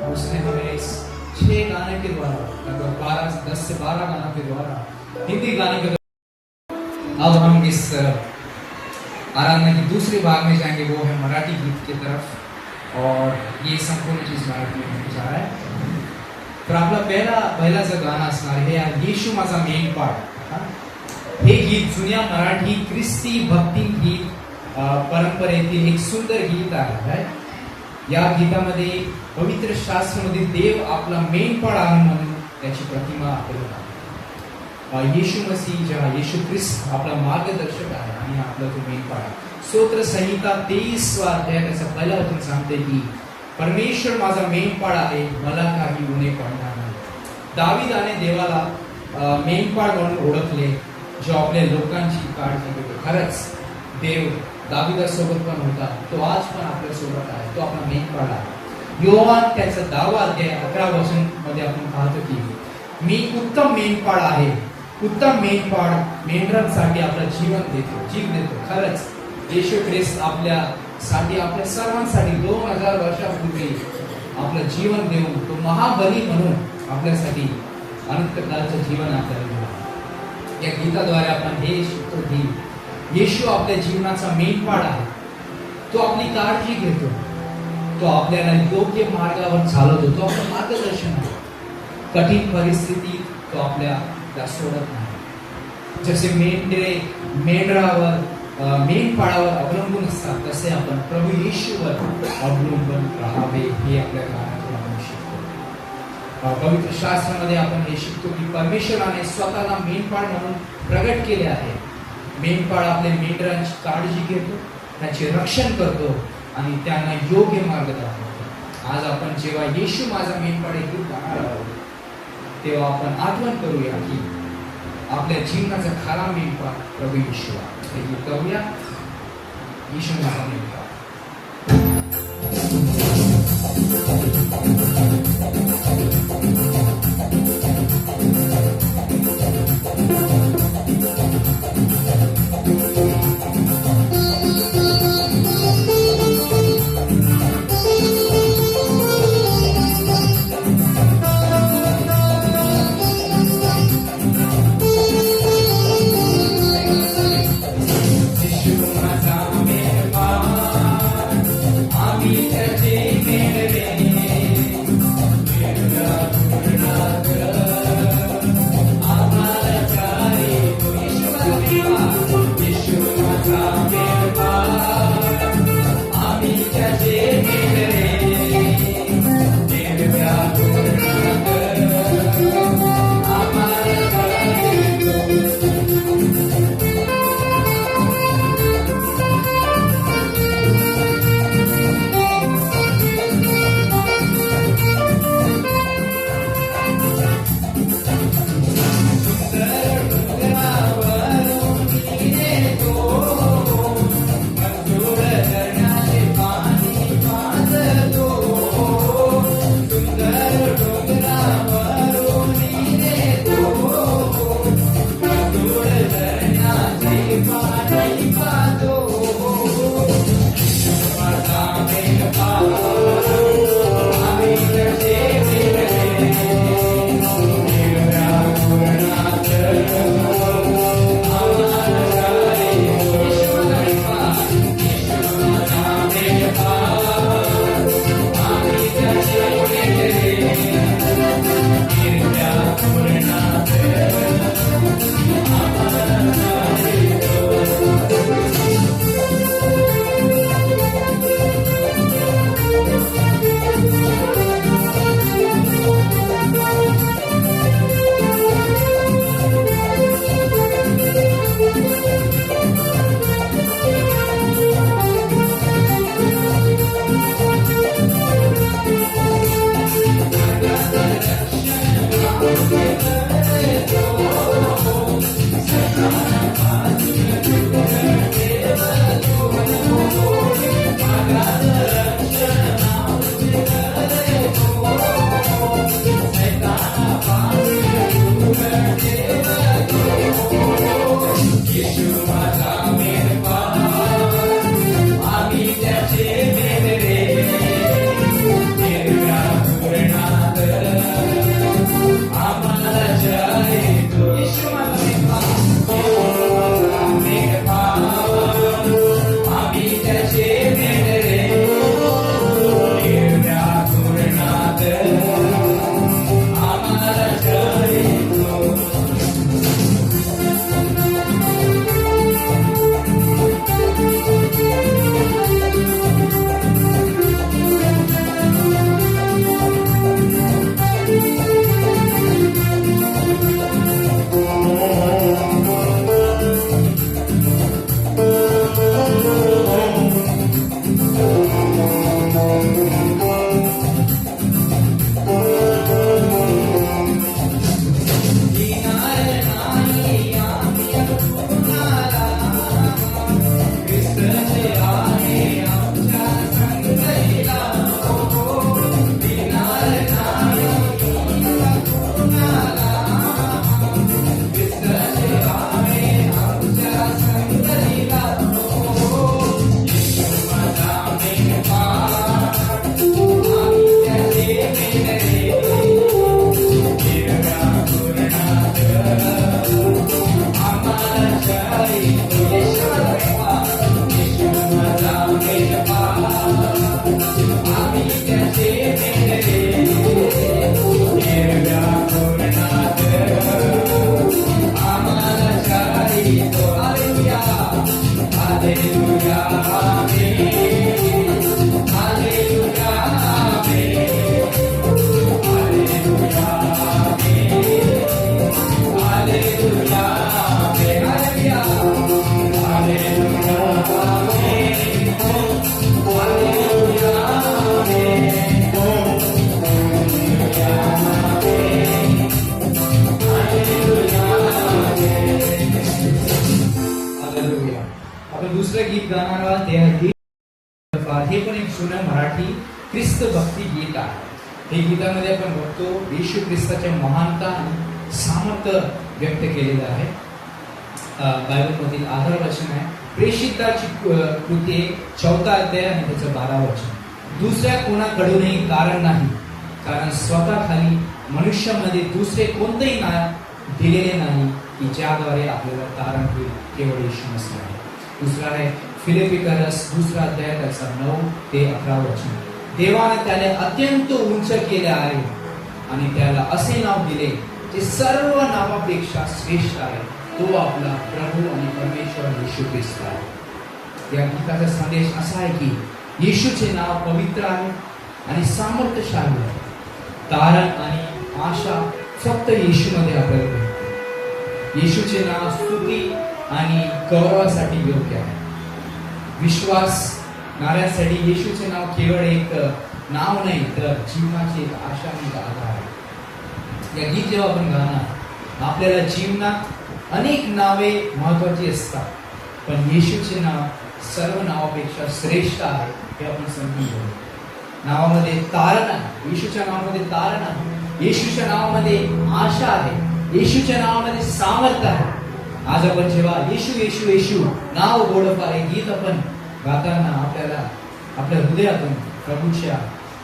उसने हमें इस 6 गाने के द्वारा, लगभग 10 से 12 गानों के द्वारा, हिंदी गाने के द्वारा, अब हम इस आराधना की दूसरे भाग में जाएंगे, वो है मराठी गीत की तरफ। और ये संपूर्ण चीज मराठी में होने जा रहा है। तर आपला पहिला जो गाणं असणार आहे, येशू माझा मेंढपाळ। हे गीत जुन्या मराठी ख्रिस्ती भक्ती गीत परंपरेतील एक सुंदर गीत आहे। या गीतामध्ये पवित्र शास्त्रामध्ये देव आपला मेंढपाळ आहे म्हणून त्याची प्रतिमा आपल्याला आहे। येशू मसीह जेव्हा येशू ख्रिस्त आपला मार्गदर्शक आहे आणि आपला जो मेंढपाळ आहे। स्तोत्र संहिता 23 अध्याय त्याचा पहिला वचन सांगते की परमेश्वर माझा मेंढपाळ आहे, मला काही उणे पडणार नाही। दाविदाने देवाला मेंढपाळ म्हणून ओळखले, जो आपल्या लोकांची काळजी घेतो। खरंच देव दाविदासोबत पण होता, तो आज पण आपल्या सोबत आहे, तो आपला मेंढपाळ आहे। योहान त्याचा 10 अध्याय 11 वचन मध्ये आपण पाहतो की मी उत्तम मेंढपाळ आहे। उत्तम मेंढपाळ मेंढरांसाठी आपलं जीव देतो। खरंच येशू ख्रिस्त आपल्यासाठी, आपल्या सर्वांसाठी 2000 वर्षापूर्वी आपलं जीवन देऊन तो महाबली म्हणून आपल्यासाठी अनंतकाळचं जीवन आपल्याला दिलं। या गीताद्वारे आपण हे शिकतो की येशू आपल्या जीवनाचा मेंढपाळ आहे। तो आपली काळजी घेतो, तो आपल्याला योग्य मार्गावर चालवतो, तो आपलं मार्गदर्शन आहे। कठीण परिस्थितीत तो आपल्याला सोडत नाही। जसे मेंढरावर मेंढपाळावर अवलंबून असतात, तसे आपण प्रभू येशूवर अवलंबून राहावे, हे आपल्या काळात आपण शिकतो। पवित्र शास्त्रामध्ये आपण हे शिकतो की परमेश्वराने स्वतःला मेंढपाळ म्हणून प्रगट केले आहे। मेंढपाळ आपल्या मेंढरांची काळजी घेतो, त्याचे रक्षण करतो आणि त्यांना योग्य मार्ग दाखवतो। आज आपण जेव्हा येशू माझा मेंढपाळ हे गीत गाणार आहोत, तेव्हा आपण आठवण करूया की आपल्या जीवनाचा खरा मेंढपाळ प्रभू येशू आहे. हे गीत करूया. येशू माझा मेंढपाळ. जुनं मराठी ख्रिस्त भक्ती गीत आहे. हे गीतामध्ये आपण बघतो येशू ख्रिस्ताच्या महानता आणि सामर्थ्य व्यक्त केलेलं आहे. बायबलमधील आधार वचन आहे प्रेषिताची कृती 4 अध्याय आणि त्याचं 12 वचन. दुसऱ्या कोणाकडूनही कारण नाही, कारण स्वतः खाली मनुष्यामध्ये दुसरे कोणतेही नाव दिलेले नाही की ज्याद्वारे आपल्याला तारण होईल, केवळ येशू नसल्याने. दुसरा आहे फिलिपिकरस 2 अध्याय त्याचा 9 ते 11 वचन. देवाने त्याने अत्यंत उंच केले आहे आणि त्याला असे नाव दिले जे सर्व नावापेक्षा श्रेष्ठ आहे, तो आपला प्रभू आणि परमेश्वर येशू ख्रिस्त आहे. या गीताचा संदेश असा आहे की येशूचे नाव पवित्र आहे आणि सामर्थ्यशाली आहे. तारण आणि आशा फक्त येशूमध्ये आपल्याला भेटते. येशूचे नाव स्तुती आणि गौरवासाठी योग्य आहे. विश्वास नाऱ्यासाठी येशूचे नाव केवळ एक नाव नाही तर जीवनाची एक आशा आणि आधार आहे. या गीत जेव्हा आपण गाणार आपल्याला जीवनात अनेक नावे महत्वाची असतात, पण येशूचे नाव सर्व नावापेक्षा श्रेष्ठ आहे हे आपण समजून घेऊ. नावामध्ये तारण आहे, येशूच्या नावामध्ये तारण आहे, येशूच्या नावामध्ये आशा आहे, येशूच्या नावामध्ये सामर्थ्य आहे. आज आपण जेव्हा येशू येशू येशू नाव गोडफा हे गीत आपण गाताना आपल्याला आपल्या हृदयातून प्रभूच्या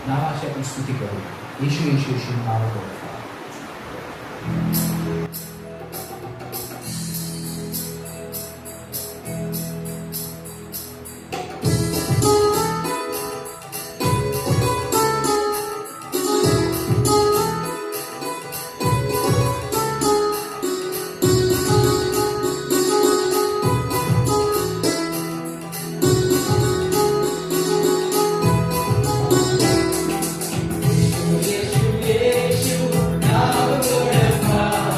नावाची आपण स्तुती करू. येशू येशू येशू नाव गोडफा. Yeshu, Yeshu, now the Lord has come.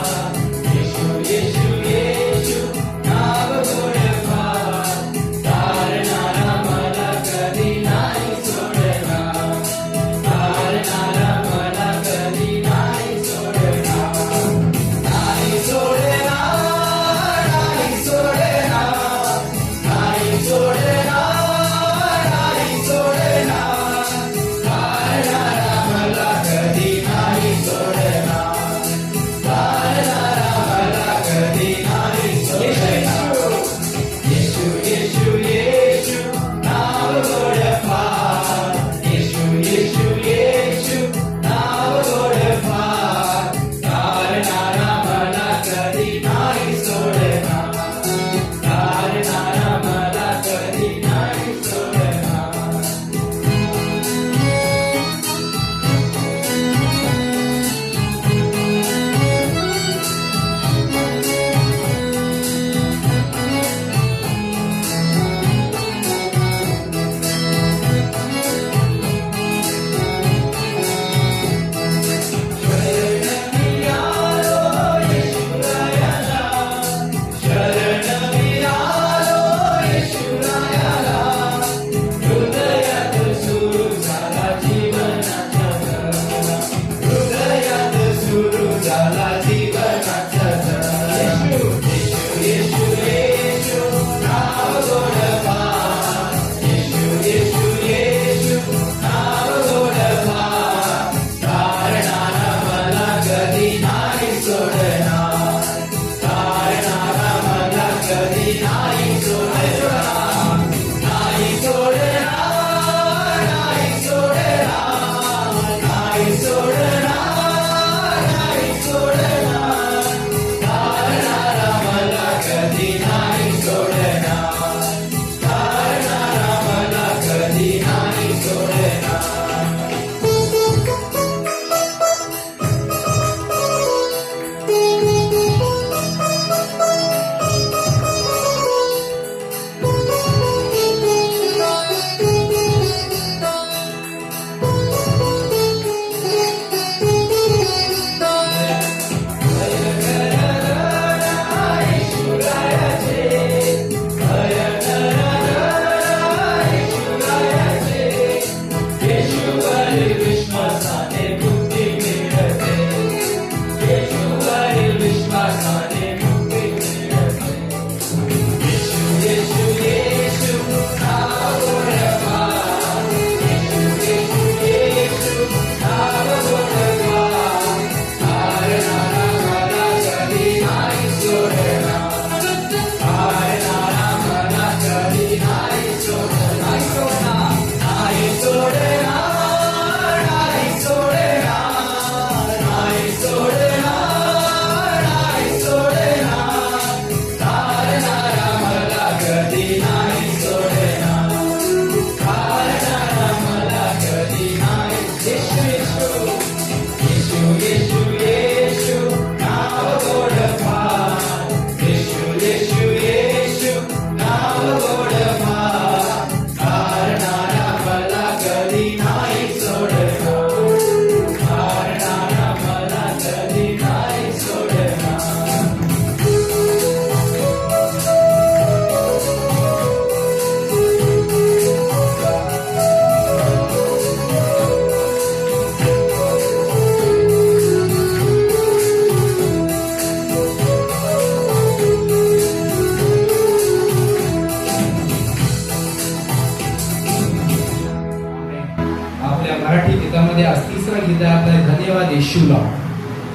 येशूला.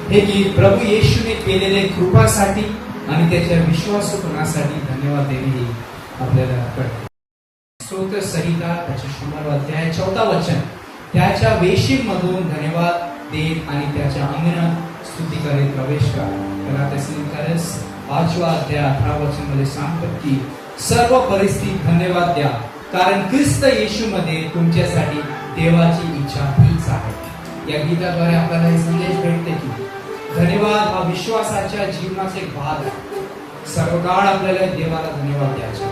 हे गीत प्रभू येशूने केलेले कृपासाठी आणि त्याच्या विश्वासपणासाठी धन्यवाद देणे ही आपल्याला कळते. स्तोत्र संहिता त्याच्या 100 अध्याय 14 वचन त्याच्या वेशीमधून धन्यवाद देत आणि त्याच्या अंगणात स्तुती करीत प्रवेश करा. त्याला तेसलोनिकस 5 अध्याय 18 वचन मध्ये सांगतात की सर्व परिस्थितीत धन्यवाद द्या, कारण ख्रिस्त येशूमध्ये तुमच्यासाठी देवाची इच्छा हीच आहे. या गीताद्वारे आपल्याला हे संदेश भेटते की धन्यवाद हा विश्वासाच्या जीवनाचा एक भाग आहे. सर्व काळ आपल्याला देवाला धन्यवाद द्यायचा.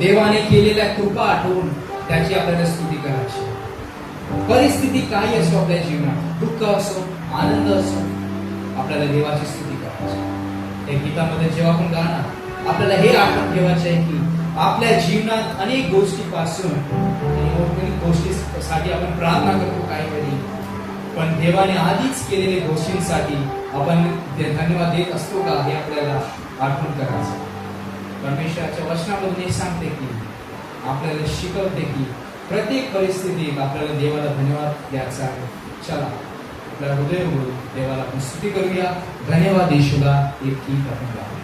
देवाने केलेल्या कृपा आठवून त्याची आपल्याला स्तुती करायची. परिस्थिती काही असो आपल्या जीवनात, दुःख असो आनंद असो, आपल्याला देवाची स्तुती करायची. या गीतामध्ये जेव्हा आपण गाणार आपल्याला हे आठवण ठेवायचं आहे की आपल्या जीवनात अनेक गोष्टीपासून गोष्टीसाठी आपण प्रार्थना करतो काही वेळी, पण देवाने आधीच केलेल्या गोष्टींसाठी आपण धन्यवाद देत असतो का हे आपल्याला आठवण करायचं. परमेश्वराच्या वचनामधून हे सांगते की आपल्याला शिकवते की प्रत्येक परिस्थितीत आपल्याला देवाला धन्यवाद द्यायचा आहे. चला आपल्या हृदय उघडून देवाला आपण स्तुती करूया. धन्यवाद येशूला एक गीत आपण गाऊया.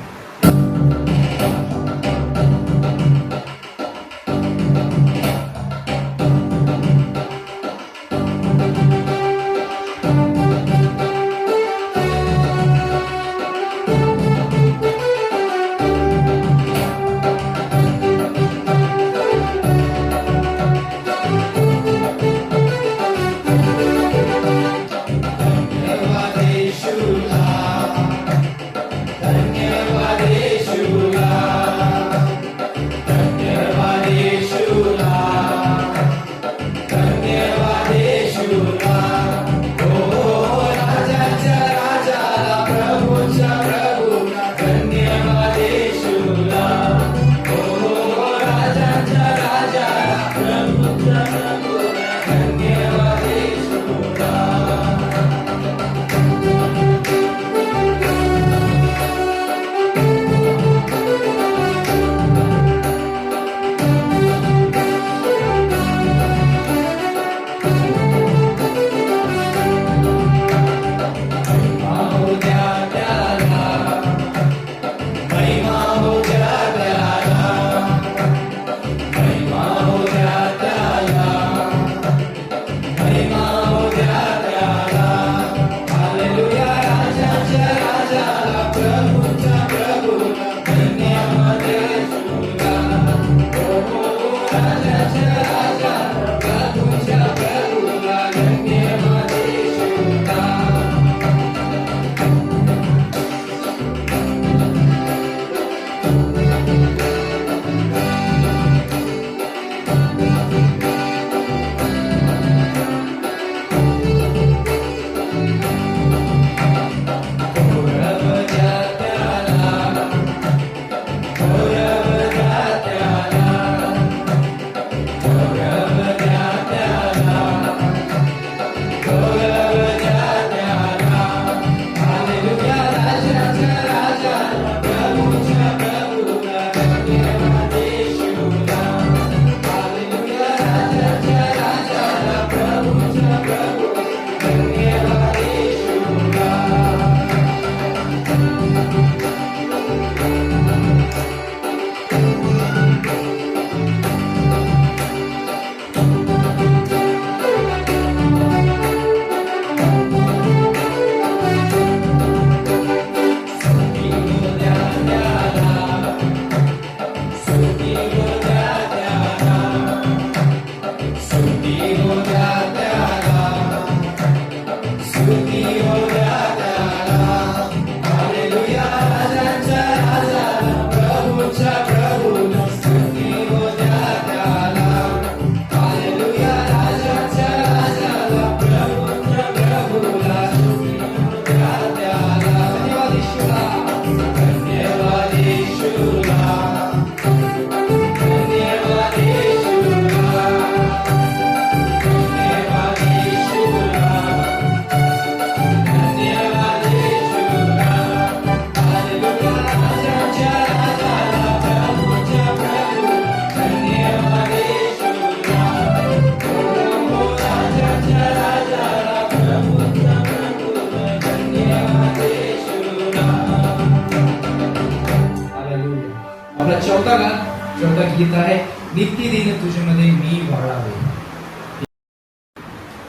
चौथा गीत आहे, नित्यदिन तुझ्यामध्ये मी वाढावे.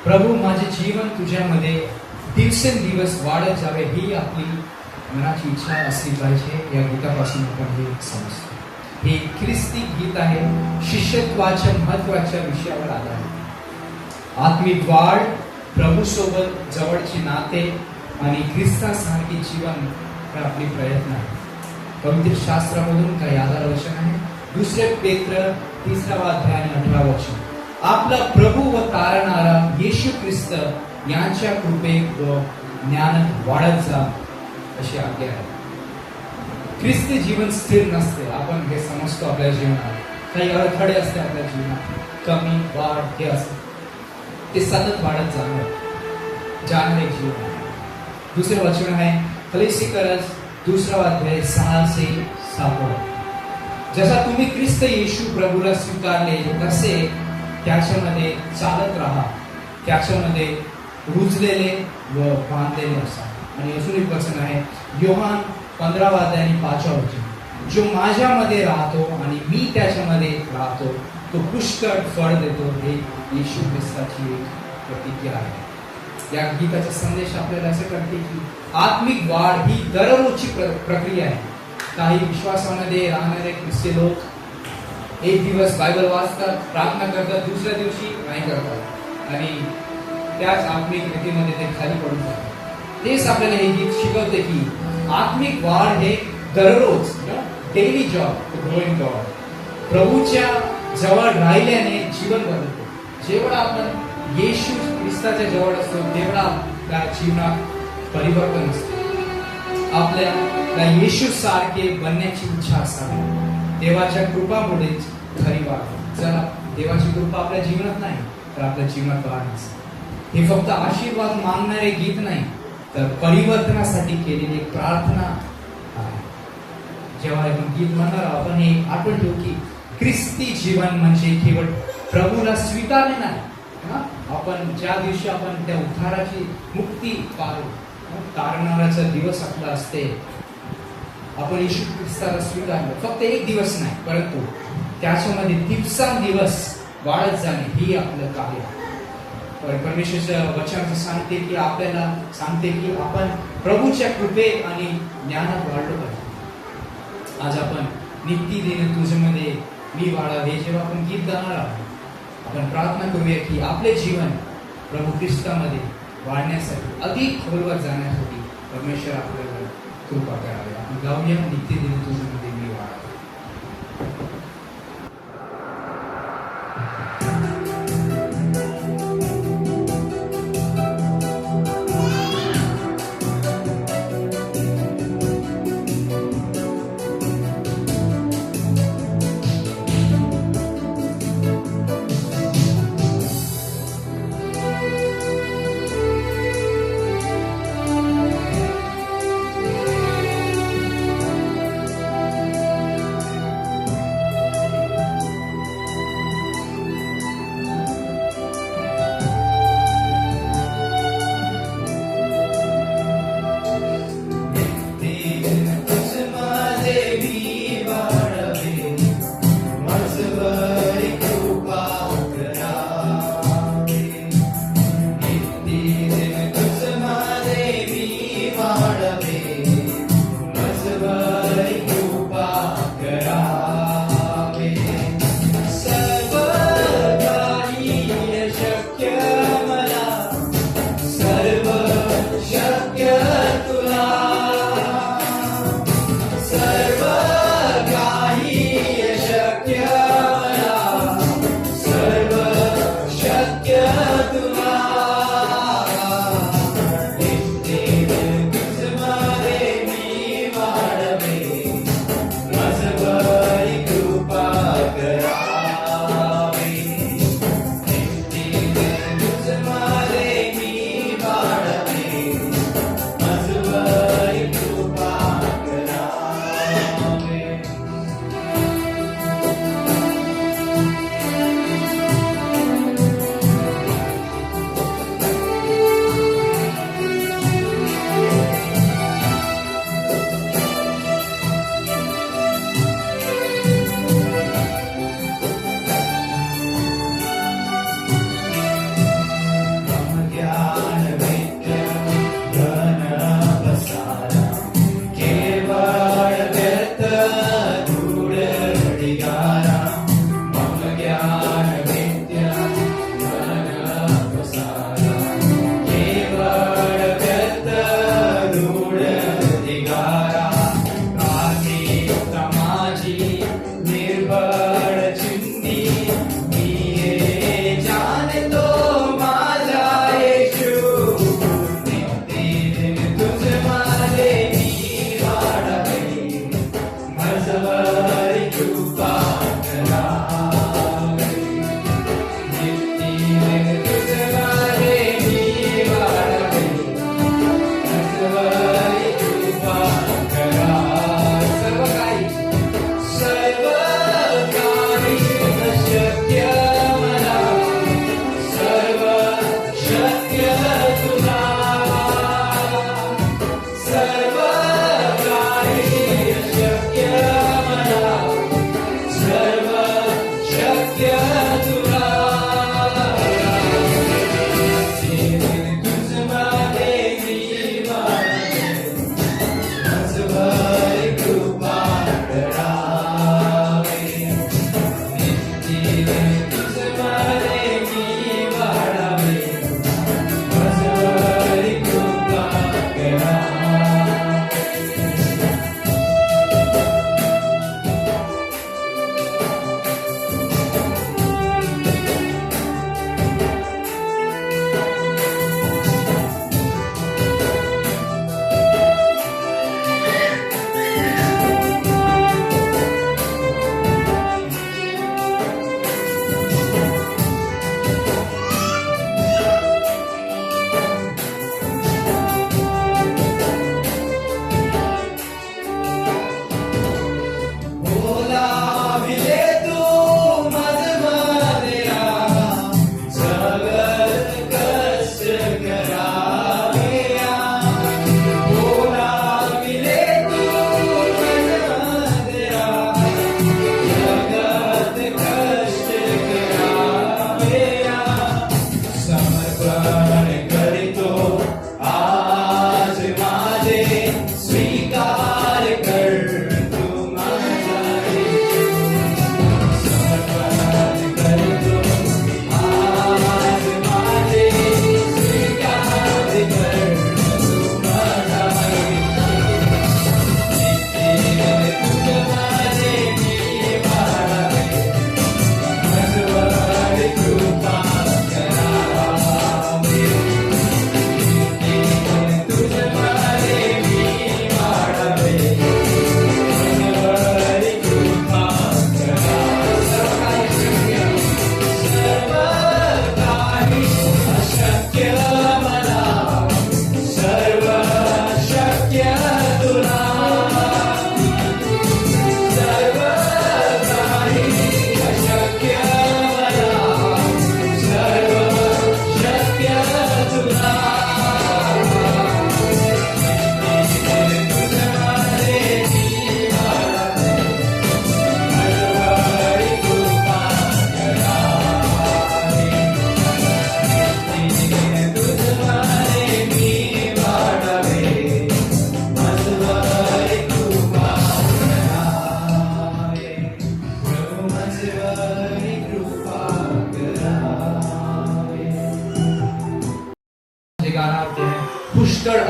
प्रभू माझे जीवन तुझ्यामध्ये दिवसेंदिवस वाढत जावे ही आपली मनाची इच्छा असली पाहिजे. या गीतापासून आपण हे समजतो. हे ख्रिस्ती गीत आहे, शिष्यत्वाच्या महत्वाच्या विषयावर आधारित. आत्मिक वाढ, प्रभू सोबत जवळची नाते आणि ख्रिस्तासारखे जीवन हे आपले प्रयत्न आहे. पवित्र शास्त्रामधून काही आधार वचन आहे. 2 पेत्र 3 अध्याय आणि 18 वचन. आपला प्रभू व तारणारा येशू ख्रिस्त यांच्या कृपेत व ज्ञानात वाढत जा अशी आज्ञा आहे. ख्रिस्ती जीवन स्थिर नसते. आपण हे समजतो आपल्या जीवनात काही अडथळे असते, आपल्या जीवनात कमी वाढ हे असते. ते सतत वाढत जाणार एक जीवन आहे. दुसरे वचन आहे फलिसीकरस 2 अध्याय 6 से 7. जसा तुम्ही ख्रिस्त येशू प्रभूला स्वीकारले तसे त्याच्यामध्ये चालत राहा, त्याच्यामध्ये रुजलेले व बांधलेले असा. आणि अजून एक वचन आहे योहान 15 अध्याय आणि 5 वचन. जो माझ्यामध्ये राहतो आणि मी त्याच्यामध्ये राहतो तो पुष्कळ फळ देतो. हे येशू ख्रिस्ताची एक प्रतिज्ञा आहे. या गीताचा संदेश आपल्याला असं करते की आत्मिक वाढ ही दररोजची प्रक्रिया आहे. काही विश्वासामध्ये राहणारे ख्रिस्ती लोक एक दिवस बायबल वाचतात, प्रार्थना करतात, दुसऱ्या दिवशी नाही करतात आणि त्याच आत्मिक रीतीमध्ये ते खाली पडून जातात. तेच आपल्याला हे गीत शिकवते की आत्मिक वाढ हे दररोज डेली जॉब ग्रोइंग गॉड. प्रभूच्या जवळ राहिल्याने जीवन बदलतो. जेवढा आपण येशू ख्रिस्ताच्या जवळ असतो तेवढा त्या जीवनात परिवर्तन असते. आपल्याला येशू सारखे बनण्याची इच्छा असावी. देवाच्या कृपामुळेच खरी वाढ. जर देवाची कृपा आपल्या जीवनात नाही तर आपल्या जीवनात वाढ नसते. हे फक्त आशीर्वाद मागणारे गीत नाही तर परिवर्तनासाठी केलेली एक प्रार्थना आहे. जेव्हा आपण गीत म्हणणार आपण हे आठवण ठेवू की ख्रिस्ती जीवन म्हणजे केवळ प्रभूला स्वीकारणे नाही. आपण ज्या दिवशी आपण त्या उद्धाराची मुक्ती पाहू, तारणाराचा दिवस आपला असते, आपण येशू ख्रिस्ताला स्वीकारलं. फक्त एक दिवस नाही परंतु त्याच्यामध्ये दिवसांदिवस वाढत जाणे ही आपलं कार्य आहे. परमेश्वरच्या वचनाचं सांगते की आपल्याला सांगते की आपण प्रभूच्या कृपेत आणि ज्ञानात वाढलो पाहिजे. आज आपण नित्यदिन तुझ्यामध्ये मी वाढावे हे जेव्हा आपण गीत गाणार आहोत आपण प्रार्थना करूया की आपले जीवन प्रभू ख्रिस्तामध्ये वाढण्यासाठी अधिक खोलवर जाण्यासाठी परमेश्वर आपल्याला कृपा करावी. आपण गाऊया नित्यदिन तुझ्यामध्ये मी वाढावे.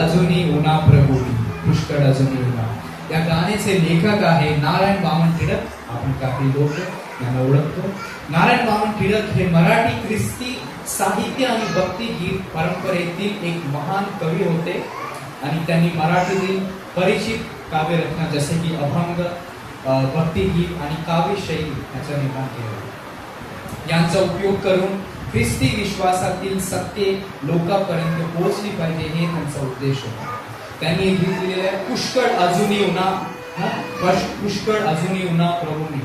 अजूनही उन्हा प्रभूनी, पुष्कळ अजूनही उन्हा. या गाण्याचे लेखक आहे नारायण वामन टिळक. आपण काही लोक यांना ओळखतो. नारायण वामन टिळक हे मराठी ख्रिस्ती साहित्य आणि भक्ती गीत परंपरेतील एक महान कवी होते आणि त्यांनी मराठीतील परिचित काव्यरचना जसे की अभंग, भक्तिगीत आणि काव्यशैली याचा निर्माण केला. यांचा उपयोग करून ख्रिस्ती विश्वासातील सत्य लोकांपर्यंत पोहोचली पाहिजे हे त्यांचा उद्देश होता. त्यांनी गीत लिहिलेले आहे पुष्कळ अजूनही उन्हा, पुष्कळ अजूनही उन्हा प्रभूनी.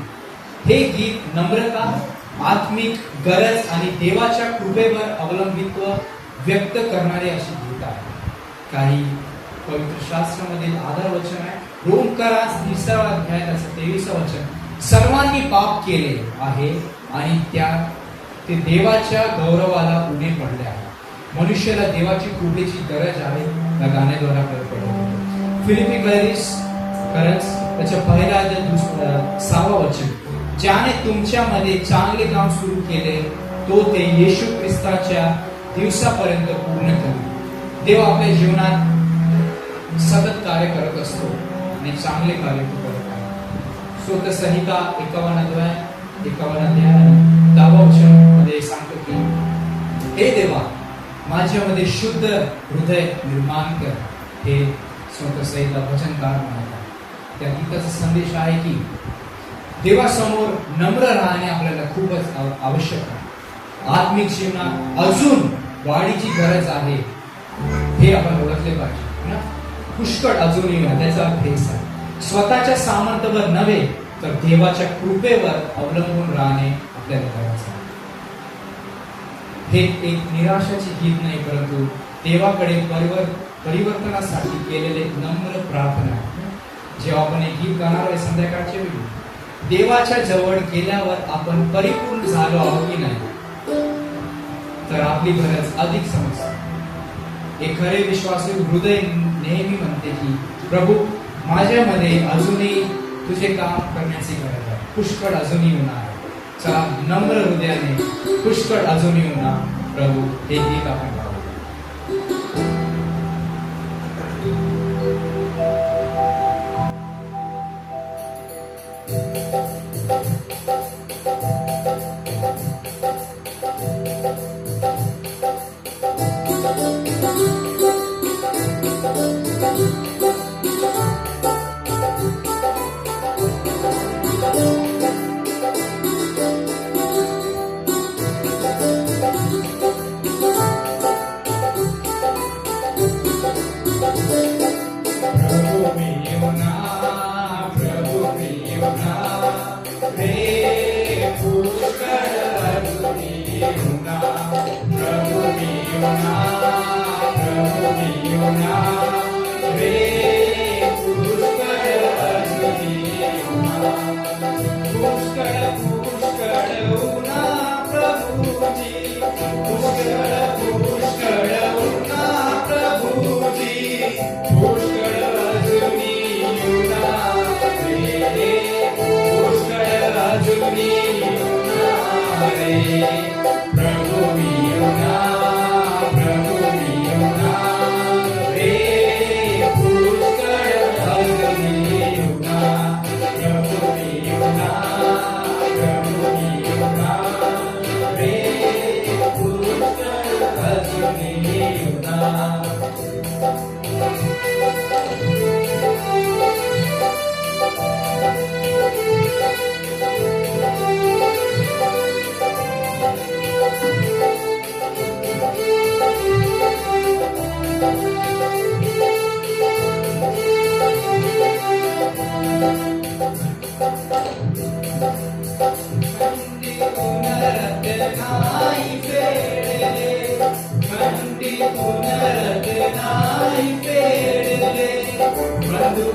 हे गीत नम्रता, आत्मिक गरज आणि देवाच्या कृपेवर अवलंबित्व व्यक्त करणारे अशी गीत आहे. काही पवित्र शास्त्रामधील आधार वचन आहे. रोमकारास 3रा अध्याय 23 वचन. सर्वांनी पाप केले आहे आणि त्या ते देवाच्या गौरवाला उणे पडले आहे. मनुष्याला देवाची कृपेची गरज आहे. या गाण्याद्वारे आपल्याला पडतो. फिलिपी खरंच त्याच्या पहिल्या अध्याय 6वा वचन. ज्याने तुमच्यामध्ये चांगले काम सुरू केले तो ते येशू ख्रिस्ताच्या दिवसापर्यंत पूर्ण करेल. देव आपल्या जीवनात सतत कार्य करत असतो आणि चांगले कार्य करत आहे. स्वतः संहिता 51 अध्याय 10 वचन मध्ये सांगतो की हे देवा माझ्यामध्ये शुद्ध हृदय निर्माण कर. हे स्वतः संहिता भजनकार म्हणतात. त्या गीताचा संदेश आहे की देवासमोर नम्र राहणे आपल्याला खूपच आवश्यक आहे. आत्मिक जीवनात अजून वाढीची गरज आहे हे आपण ओळखले पाहिजे ना. पुष्कळ अजूनही त्याचा अर्थ हेच आहे. स्वतःच्या सामर्थ्यावर नव्हे तर देवाच्या कृपेवर अवलंबून राहणे आपल्याला करायचं आहे. हे एक निराशाचे गीत नाही परंतु देवाकडे परिवर्तनासाठी केलेले नम्र प्रार्थना आहे. जेव्हा आपण हे गीत गाणार आहे संध्याकाळच्या वेळी देवाच्या जवळ गेल्यावर आपण परिपूर्ण झालो आहोत की नाही तर आपली गरज अधिक समजते. एक खरे विश्वासू हृदय नेहमी म्हणते की प्रभू माझ्यामध्ये अजूनही तुझे काम करण्याची गरज आहे. पुष्कळ अजूनही होणार आहे. चला नम्र हृदयाने पुष्कळ अजूनही होणार प्रभू हे गीत आपण गाऊ. Prabhu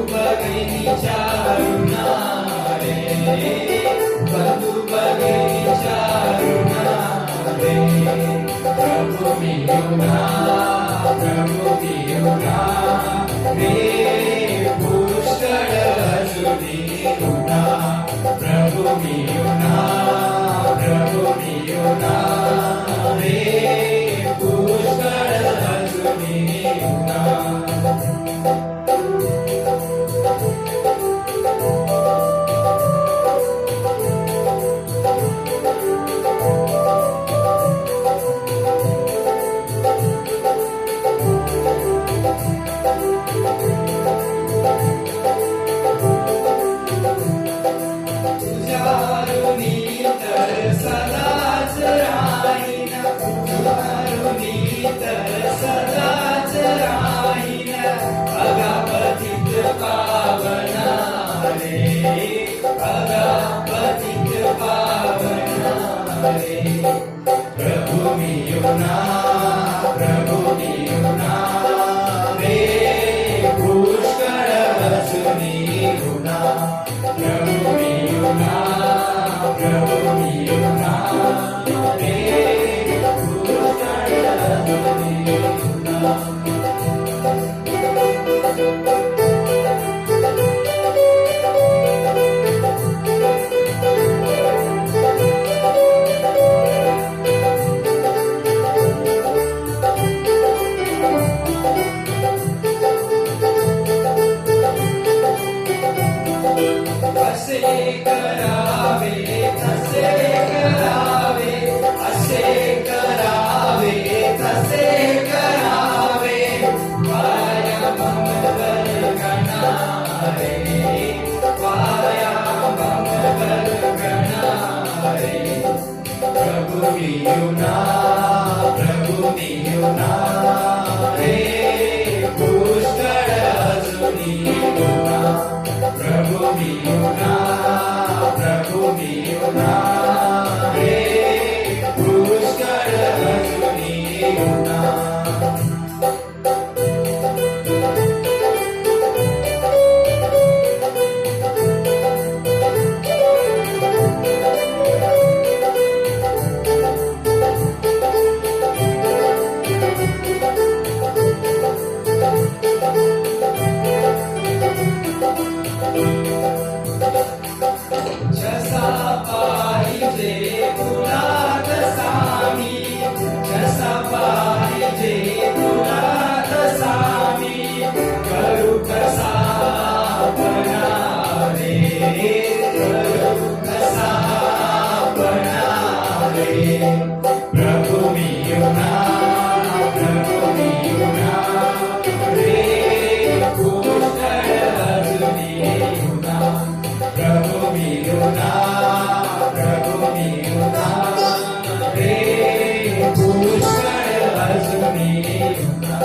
अगापतित पावनारे प्रभु मियुना रे पुष्कळ असुनी गुणा प्रभु मियुना रे पुष्कळ असुनी गुणा असे करावे तसे करावे असे करावे तसे करावे पाया मंगल गणारे पाया मंगल गणारे प्रभु मियुना रे पुष्कळ असुनी गुणा प्रभु मियुना रे पुष्कळ असुनी गुणा जसा पाहिजे तुला तसा मी जसा पाहिजे तुला तसा मी करू कसा बनारे करू कसा बनारे प्रभु मियुना रे पुष्कळ असुनी गुणा प्रभु मियुना रे पुष्कळ असुनी गुणा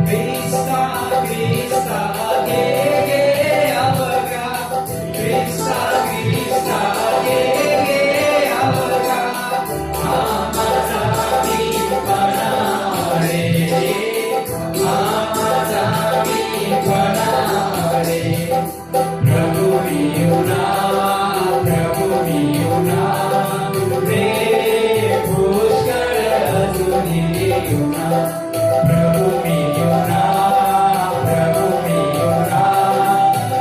क्रिस्ता क्रिस्ता गे गे अवगा क्रिस्ता क्रिस्ता गे गे अवगा माझा मीपणा रे माझा मीपणा रे प्रभु मियुना रे पुष्कळ असुनी गुणा प्रभु मियुना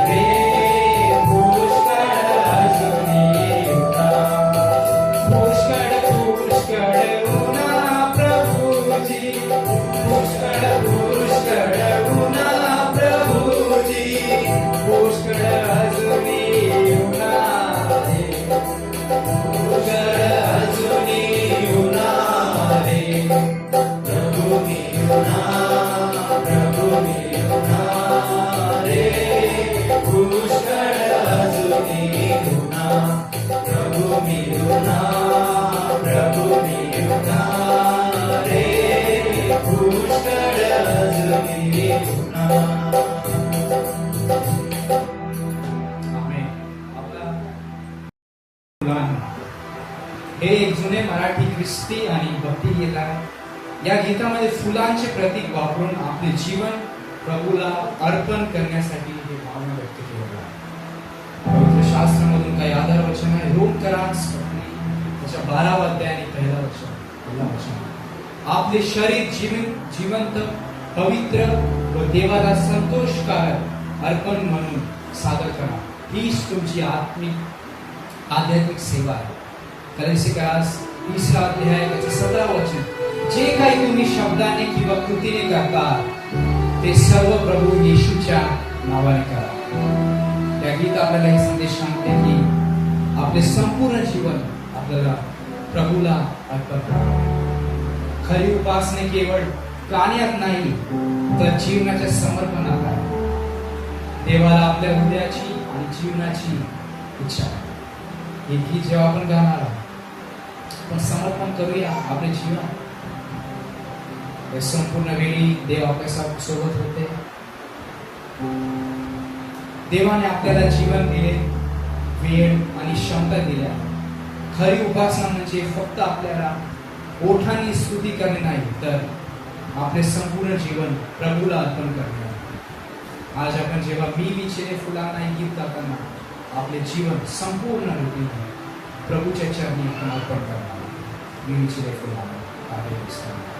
रे पुष्कळ असुनी गुणा पुष्कळ पुष्कळ गुणा प्रभुजी पुष्कळ पुष्कळ गुणा प्रभुजी पुष्कळ असुनी गुणा पुष्कळ असुनी गुणा रे प्रभु मियुना रे पुष्कळ असुनी गुणा प्रभु मियुना रे पुष्कळ असुनी गुणा आमेन. मुलांनो, हे एक जुने मराठी ख्रिस्ती आणि भक्ती गीत आहे. या गीतामध्ये फुलांचे प्रतीक वापरून आपले जीवन प्रभूला अर्पण करण्यासाठी हे भावना व्यक्त केलेलं आहे. पवित्र शास्त्रामधून काही आधार वचन आहे. रोमकरास त्याच्या 12वा अध्याय आणि पहिला वचन. आपले शरीर जिवंत पवित्र व देवाला संतोषकारक अर्पण म्हणून सादर करा. हीच तुमची आध्यात्मिक सेवा आहे. कलेसिकास 3रा अध्याय त्याचं 17 वचन. जे काही तुम्ही शब्दाने किंवा कृतीने करता ते सर्व प्रभू येशूच्या नावाने करा. या गीत आपल्याला हे संदेश सांगते की आपले संपूर्ण जीवन आपल्याला प्रभूला अर्पण करावे. खरी उपासना केवळ गाण्यात नाही तर जीवनाच्या समर्पणात आहे. देवाला आपल्या हृदयाची आणि जीवनाची इच्छा आहे. हे गीत जेव्हा आपण गाणार आहोत, आपण समर्पण करूया आपले जीवन. या संपूर्ण वेळी देव आपल्या सोबत होते. देवाने आपल्याला जीवन दिले, वेळ आणि क्षमता दिल्या. खरी उपासना म्हणजे फक्त आपल्याला ओठांनी स्तुती करणे नाही, तर आपले संपूर्ण जीवन प्रभूला अर्पण करणे. आज आपण जेव्हा मी विचिरे फुलांना हे गीत गाताना आपले जीवन संपूर्ण रीतीने प्रभूच्या चरणी आपण अर्पण करणार. मी विचिरे फुलांना आपले दिसतात.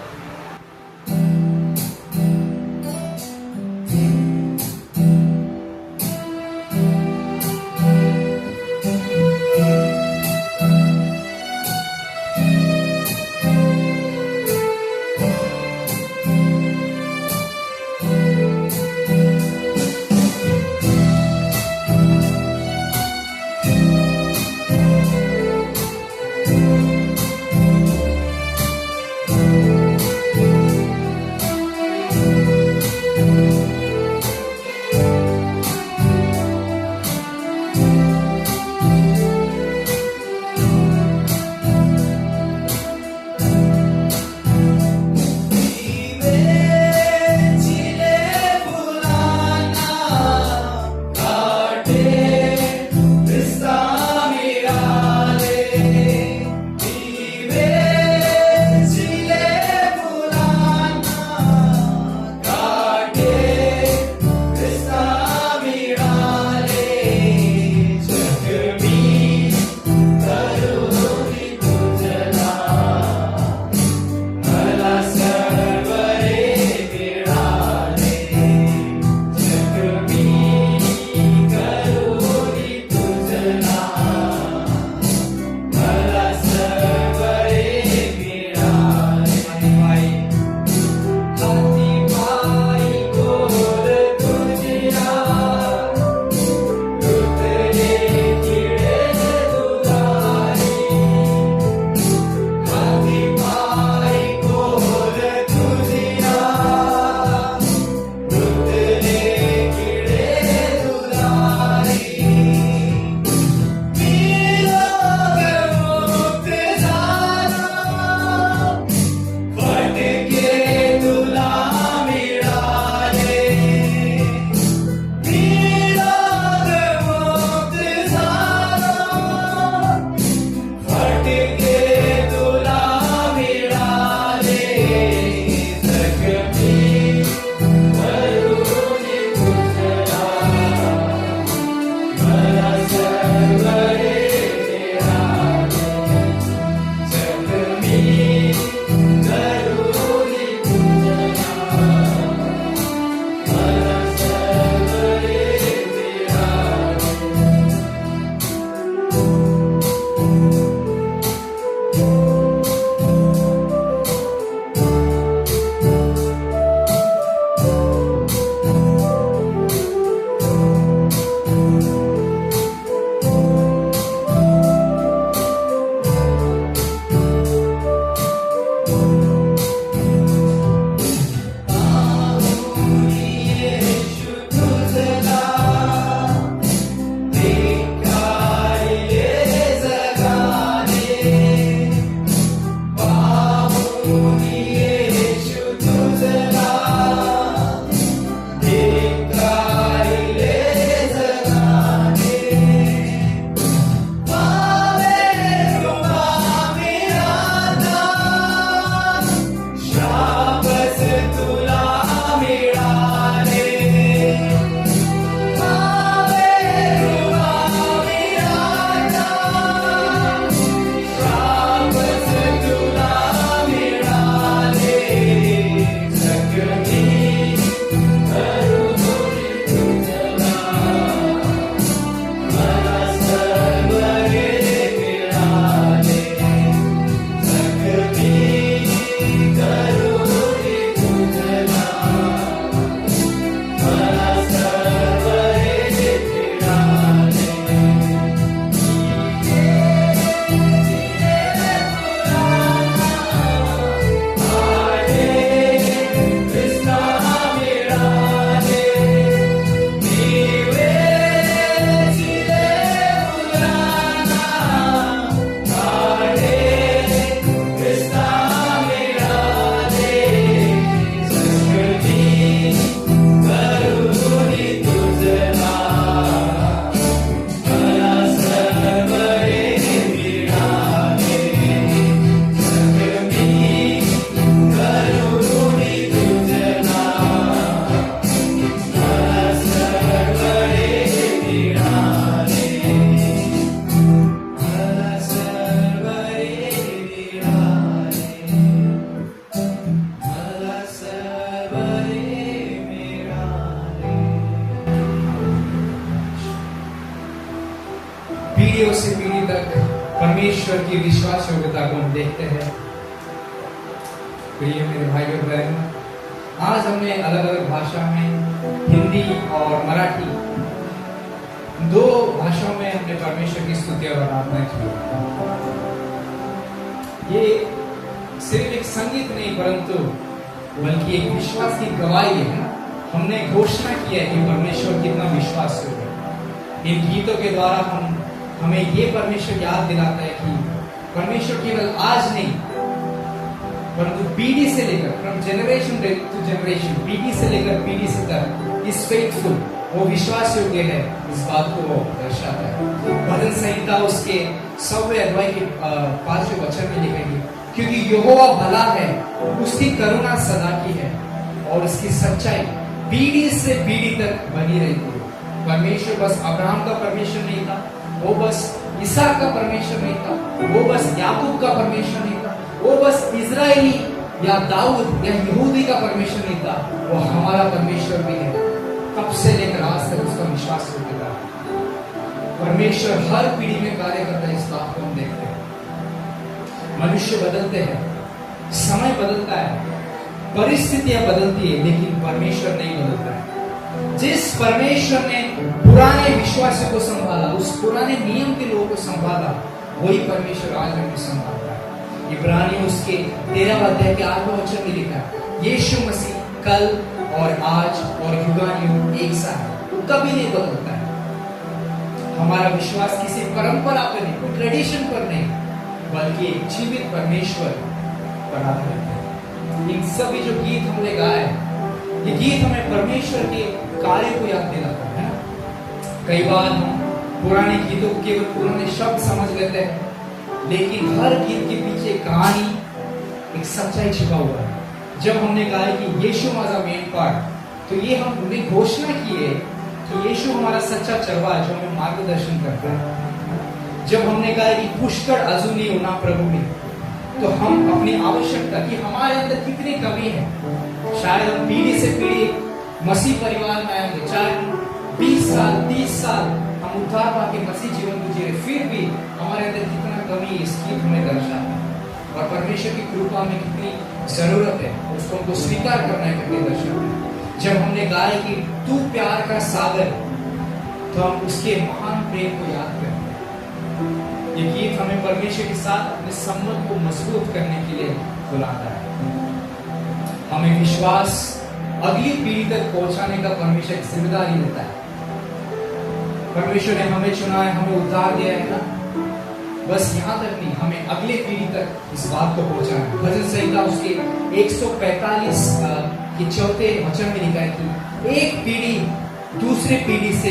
पीढ़ियों से पीढ़ी तक परमेश्वर की विश्वास योग्यता को हम देखते हैं। प्रिय मेरे भाई और बहन, आज हमने अलग अलग भाषा में, हिंदी और मराठी, दो भाषाओं में हमने परमेश्वर की स्तुति और आराधना की। ये सिर्फ एक संगीत नहीं परंतु बल्कि एक विश्वास की गवाही है। हमने घोषणा की है कि परमेश्वर कितना विश्वास है। इन गीतों के द्वारा हमें ये परमेश्वर याद दिलाता है कि परमेश्वर केवल आज नहीं परंतु पीढ़ी से लेकर, फ्रॉम जनरेशन टू जनरेशन, पीढ़ी से लेकर पीढ़ी से तक इस फेथफुल, वो विश्वास योग्य है। इस बात को वो दर्शाता है। भजन संहिता उसके 100वें अध्याय के 5वें वचन में लिखेंगे, क्योंकि यहोवा भला है, उसकी करुणा सदा की है और उसकी सच्चाई पीढ़ी से पीढ़ी तक बनी रहती है। परमेश्वर बस अब्राहम का परमेश्वर नहीं था, वो बस इसहाक का परमेश्वर नहीं था, वो बस याकूब का परमेश्वर नहीं था, वो बस इजरायली या दाऊद या यहूदी का परमेश्वर नहीं था, वो हमारा परमेश्वर भी है। कब से लेकर आज तक उसका विश्वास होता है। परमेश्वर हर पीढ़ी में कार्य करता है। इस बात को हम देखते हैं। मनुष्य बदलते हैं, समय बदलता है, परिस्थितियां बदलती है, लेकिन परमेश्वर नहीं बदलता है। जिस परमेश्वर ने पुराने विश्वासियों को संभाला, उस पुराने नियम के लोगों को संभाला, वही परमेश्वर आज हमें संभालता है। इब्रानियों उसके 13 अध्याय के 8वें वचन में लिखा है, यीशु मसीह कल और आज और युगानुयुग एक सा है, वो कभी नहीं बदलता है। हमारा विश्वास किसी परंपरा पर नहीं, कोई ट्रेडिशन पर नहीं, बल्कि एक जीवित परमेश्वर पर आधारित है। इन सभी जो गीत हमने गाए, ये गीत हमें परमेश्वर के कार्य को याद दिलाता है। कई बार हम पुराने गीतों को केवल पुराने शब्द समझ लेते हैं, लेकिन हर गीत के पीछे कहानी, एक सच्चाई छिपा हुआ है। जब हमने कहा कि यीशु हमारा मेन पार्ट, तो ये हमने घोषणा की है कि यीशु हमारा सच्चा चरवाहा है जो हमें मार्गदर्शन करता है। जब हमने कहा कि पुष्कळ अजूनी होना प्रभु में, तो हम अपनी आवश्यकता कि हमारे अंदर कितनी कमी है, शायद हम पीढ़ी से पीढ़ी मसीह परिवार में आएंगे, चाहे 20 साल 30 साल हम उद्धार पाके मसीह जीवन गुजरे, फिर भी हमारे अंदर कितना कमी है इसकी हमें दर्शाता है। और परमेश्वर की कृपा में कितनी जरूरत है, उसको हमको स्वीकार करना करके दर्शाता है। जब हमने गाया कि तू प्यार का सागर, तो हम उसके महान प्रेम को याद करते हैं। ये गीत हमें परमेश्वर के साथ अपने संबंध को मजबूत करने के लिए बुलाता है। हमें विश्वास अगली पीढ़ी तक पहुंचाने का परमेश्वर की जिम्मेदारी लेता है। परमेश्वर ने हमें चुना है, हमें उद्धार दिया है ना, बस यहाँ तक नहीं, हमें अगले पीढ़ी तक इस बात को पहुंचाना है। भजन संहिता उसके 145 के 4 वचन में लिखा है कि एक पीढ़ी दूसरी पीढ़ी से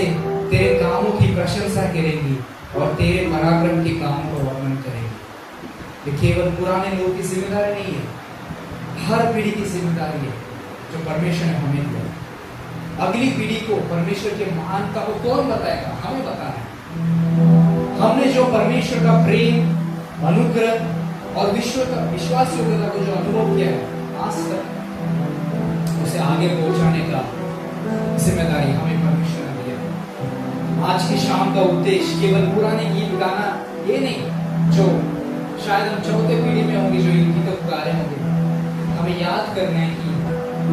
तेरे कामों की प्रशंसा करेगी और तेरे पराक्रम के कामों का वर्णन करेगी। ये केवल पुराने लोगों की जिम्मेदारी नहीं है, हर पीढ़ी की जिम्मेदारी है जो परमेश्वर ने हमें दिया। अगली पीढ़ी को परमेश्वर के महानता को कौन बताएगा? हमें बताना है। हमने जो परमेश्वर का प्रेम, अनुग्रह और विश्वास योग्यता को जो अनुभव किया है आज तक, उसे आगे पहुंचाने का जिम्मेदारी हमें परमेश्वर ने दिया। आज की शाम का उद्देश्य केवल पुराने गीत गाना ये नहीं, जो शायद हम चौथे पीढ़ी में होंगे जो इन गीतों को गा रहे होंगे। हमें याद करना है कि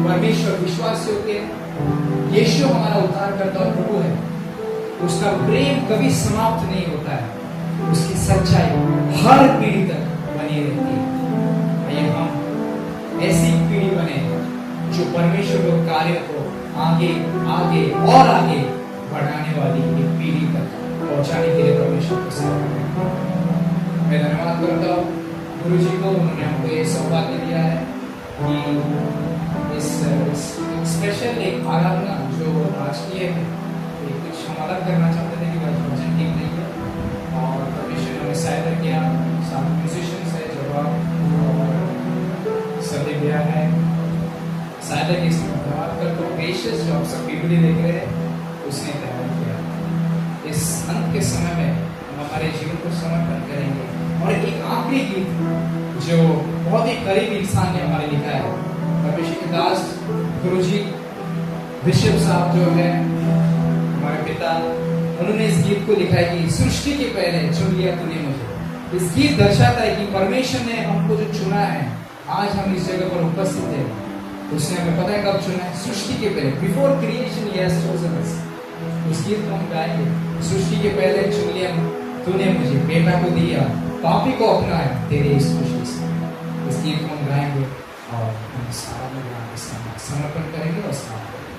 परमेश्वर विश्वास योग्य है, यीशु हमारा उद्धारकर्ता और प्रभु है, उसका प्रेम कभी समाप्त नहीं होता है, उसकी सच्चाई हर पीढ़ी तक बनी रहती है। आइए हम ऐसी पीढ़ी बने जो परमेश्वर के कार्य को आगे आगे और आगे बढ़ाने वाली एक पीढ़ी तक पहुंचाने के लिए परमेश्वर को सेवा करें। मैं धन्यवाद करता हूँ गुरु जी को, उन्होंने हमको ये सौभाग्य दिया है कि इस स्पेशल एक आराधना जो राजकीय है, कुछ हम अलग करना चाहते थे कि भजन ठीक नहीं है, और परमेश्वर ने हमें सहायता किया। साथ म्यूजिशियंस है, जवाब सभी भैया है, सहायता की धन्यवाद करता हूँ। पेशेंस जो आप सब पीढ़ी देख रहे हैं, उसने तैयार किया। इस अंत के समय में हम हमारे जीवन को समर्पण करेंगे। और एक आखिरी गीत जो बहुत ही करीबी इंसान ने हमारे लिखा है, परमेश्वर के दास गुरुजी बिशप साहब जो है हमारे पिता उन्होंने इस गीत को लिखा है कि सृष्टि के पहले चुन लिया तूने मुझे। इस गीत दर्शाता है कि परमेश्वर ने हमको जो चुना है, आज हम इस जगह पर उपस्थित हैं, उसने हमें पता है कब चुना है, सृष्टि के पहले, before creation he has chosen us. उस गीत को हम गाएंगे, सृष्टि के पहले चुन लिया तूने मुझे, बेटा को दिया, पापी को अपनाया तेरे इस खुशी से। इस गीत को हम गाएंगे और हम समर्पण करेंगे और स्नान करेंगे।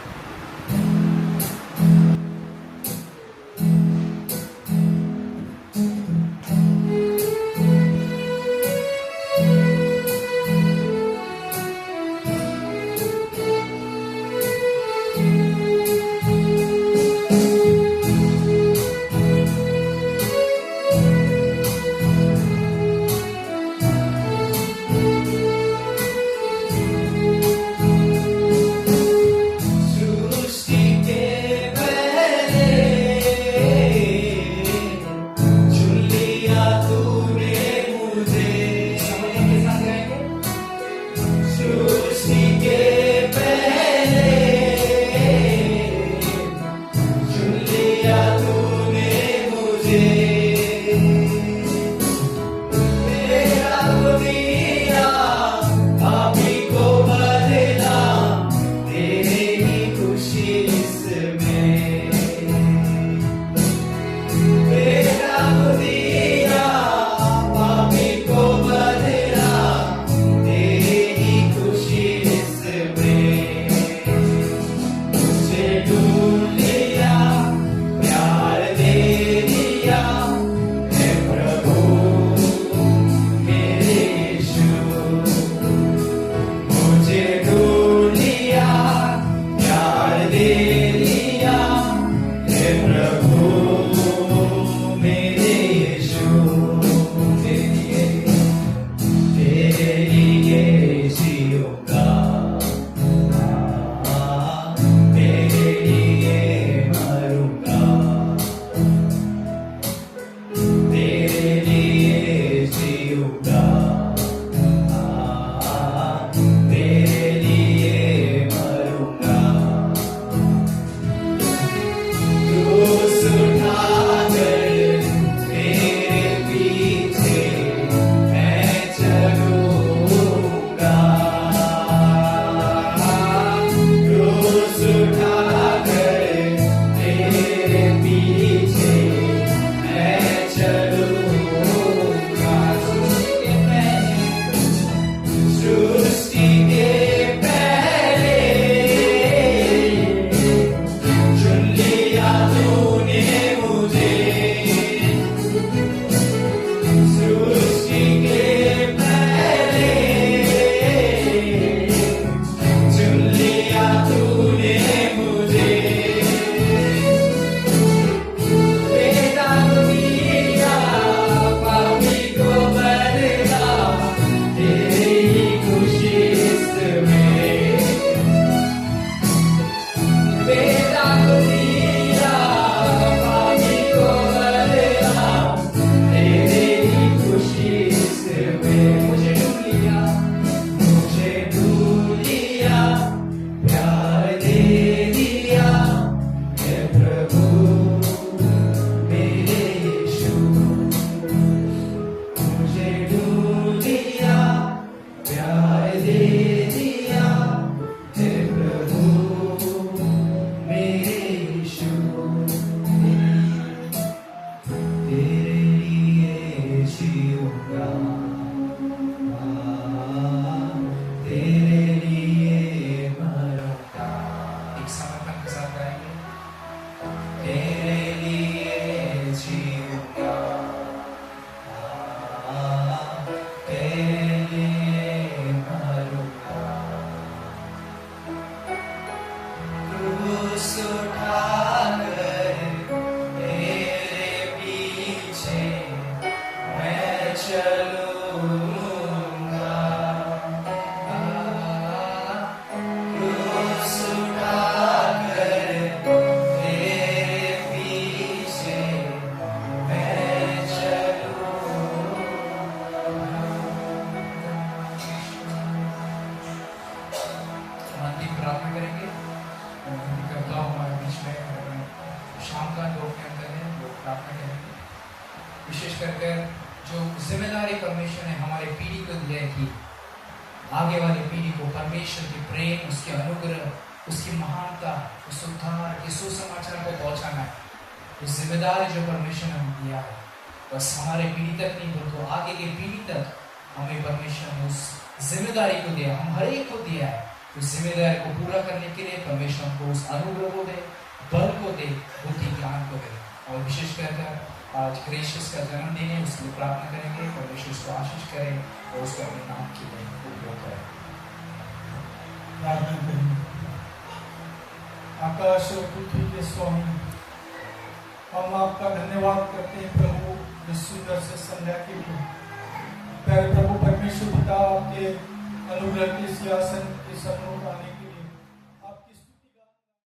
विशेष कर जो जिम्मेदारी परमेश्वर ने हमारे पीढ़ी को दिया है कि आगे वाली पीढ़ी को परमेश्वर की प्रेम, उसके अनुग्रह, उसकी महानता, उस उद्धार के सुसमाचार को पहुंचाना है। इस जिम्मेदारी जो परमेश्वर ने हमें दिया है, बस हमारे पीढ़ी तक नहीं बल्कि आगे की पीढ़ी तक हमें परमेश्वर ने उस जिम्मेदारी को दिया, हम हर एक को दिया है। उस जिम्मेदारी को पूरा करने के लिए परमेश्वर हमको उस अनुग्रह को दे, बल को दे, बुद्धि ज्ञान को दे। और विशेष कर आज ग्रेशियस का जन्मदिन है, उसके लिए प्रार्थना करेंगे, परमेश्वर उसको आशीष करे और उसको अपने नाम के लिए उपयोग करे। प्रार्थना करेंगे। आकाश और पृथ्वी के स्वामी, हम आपका धन्यवाद करते हैं प्रभु, इस सुंदर से संध्या के लिए। प्यारे प्रभु परमेश्वर पिता, आपके अनुग्रह के सिंहासन के सम्मुख आने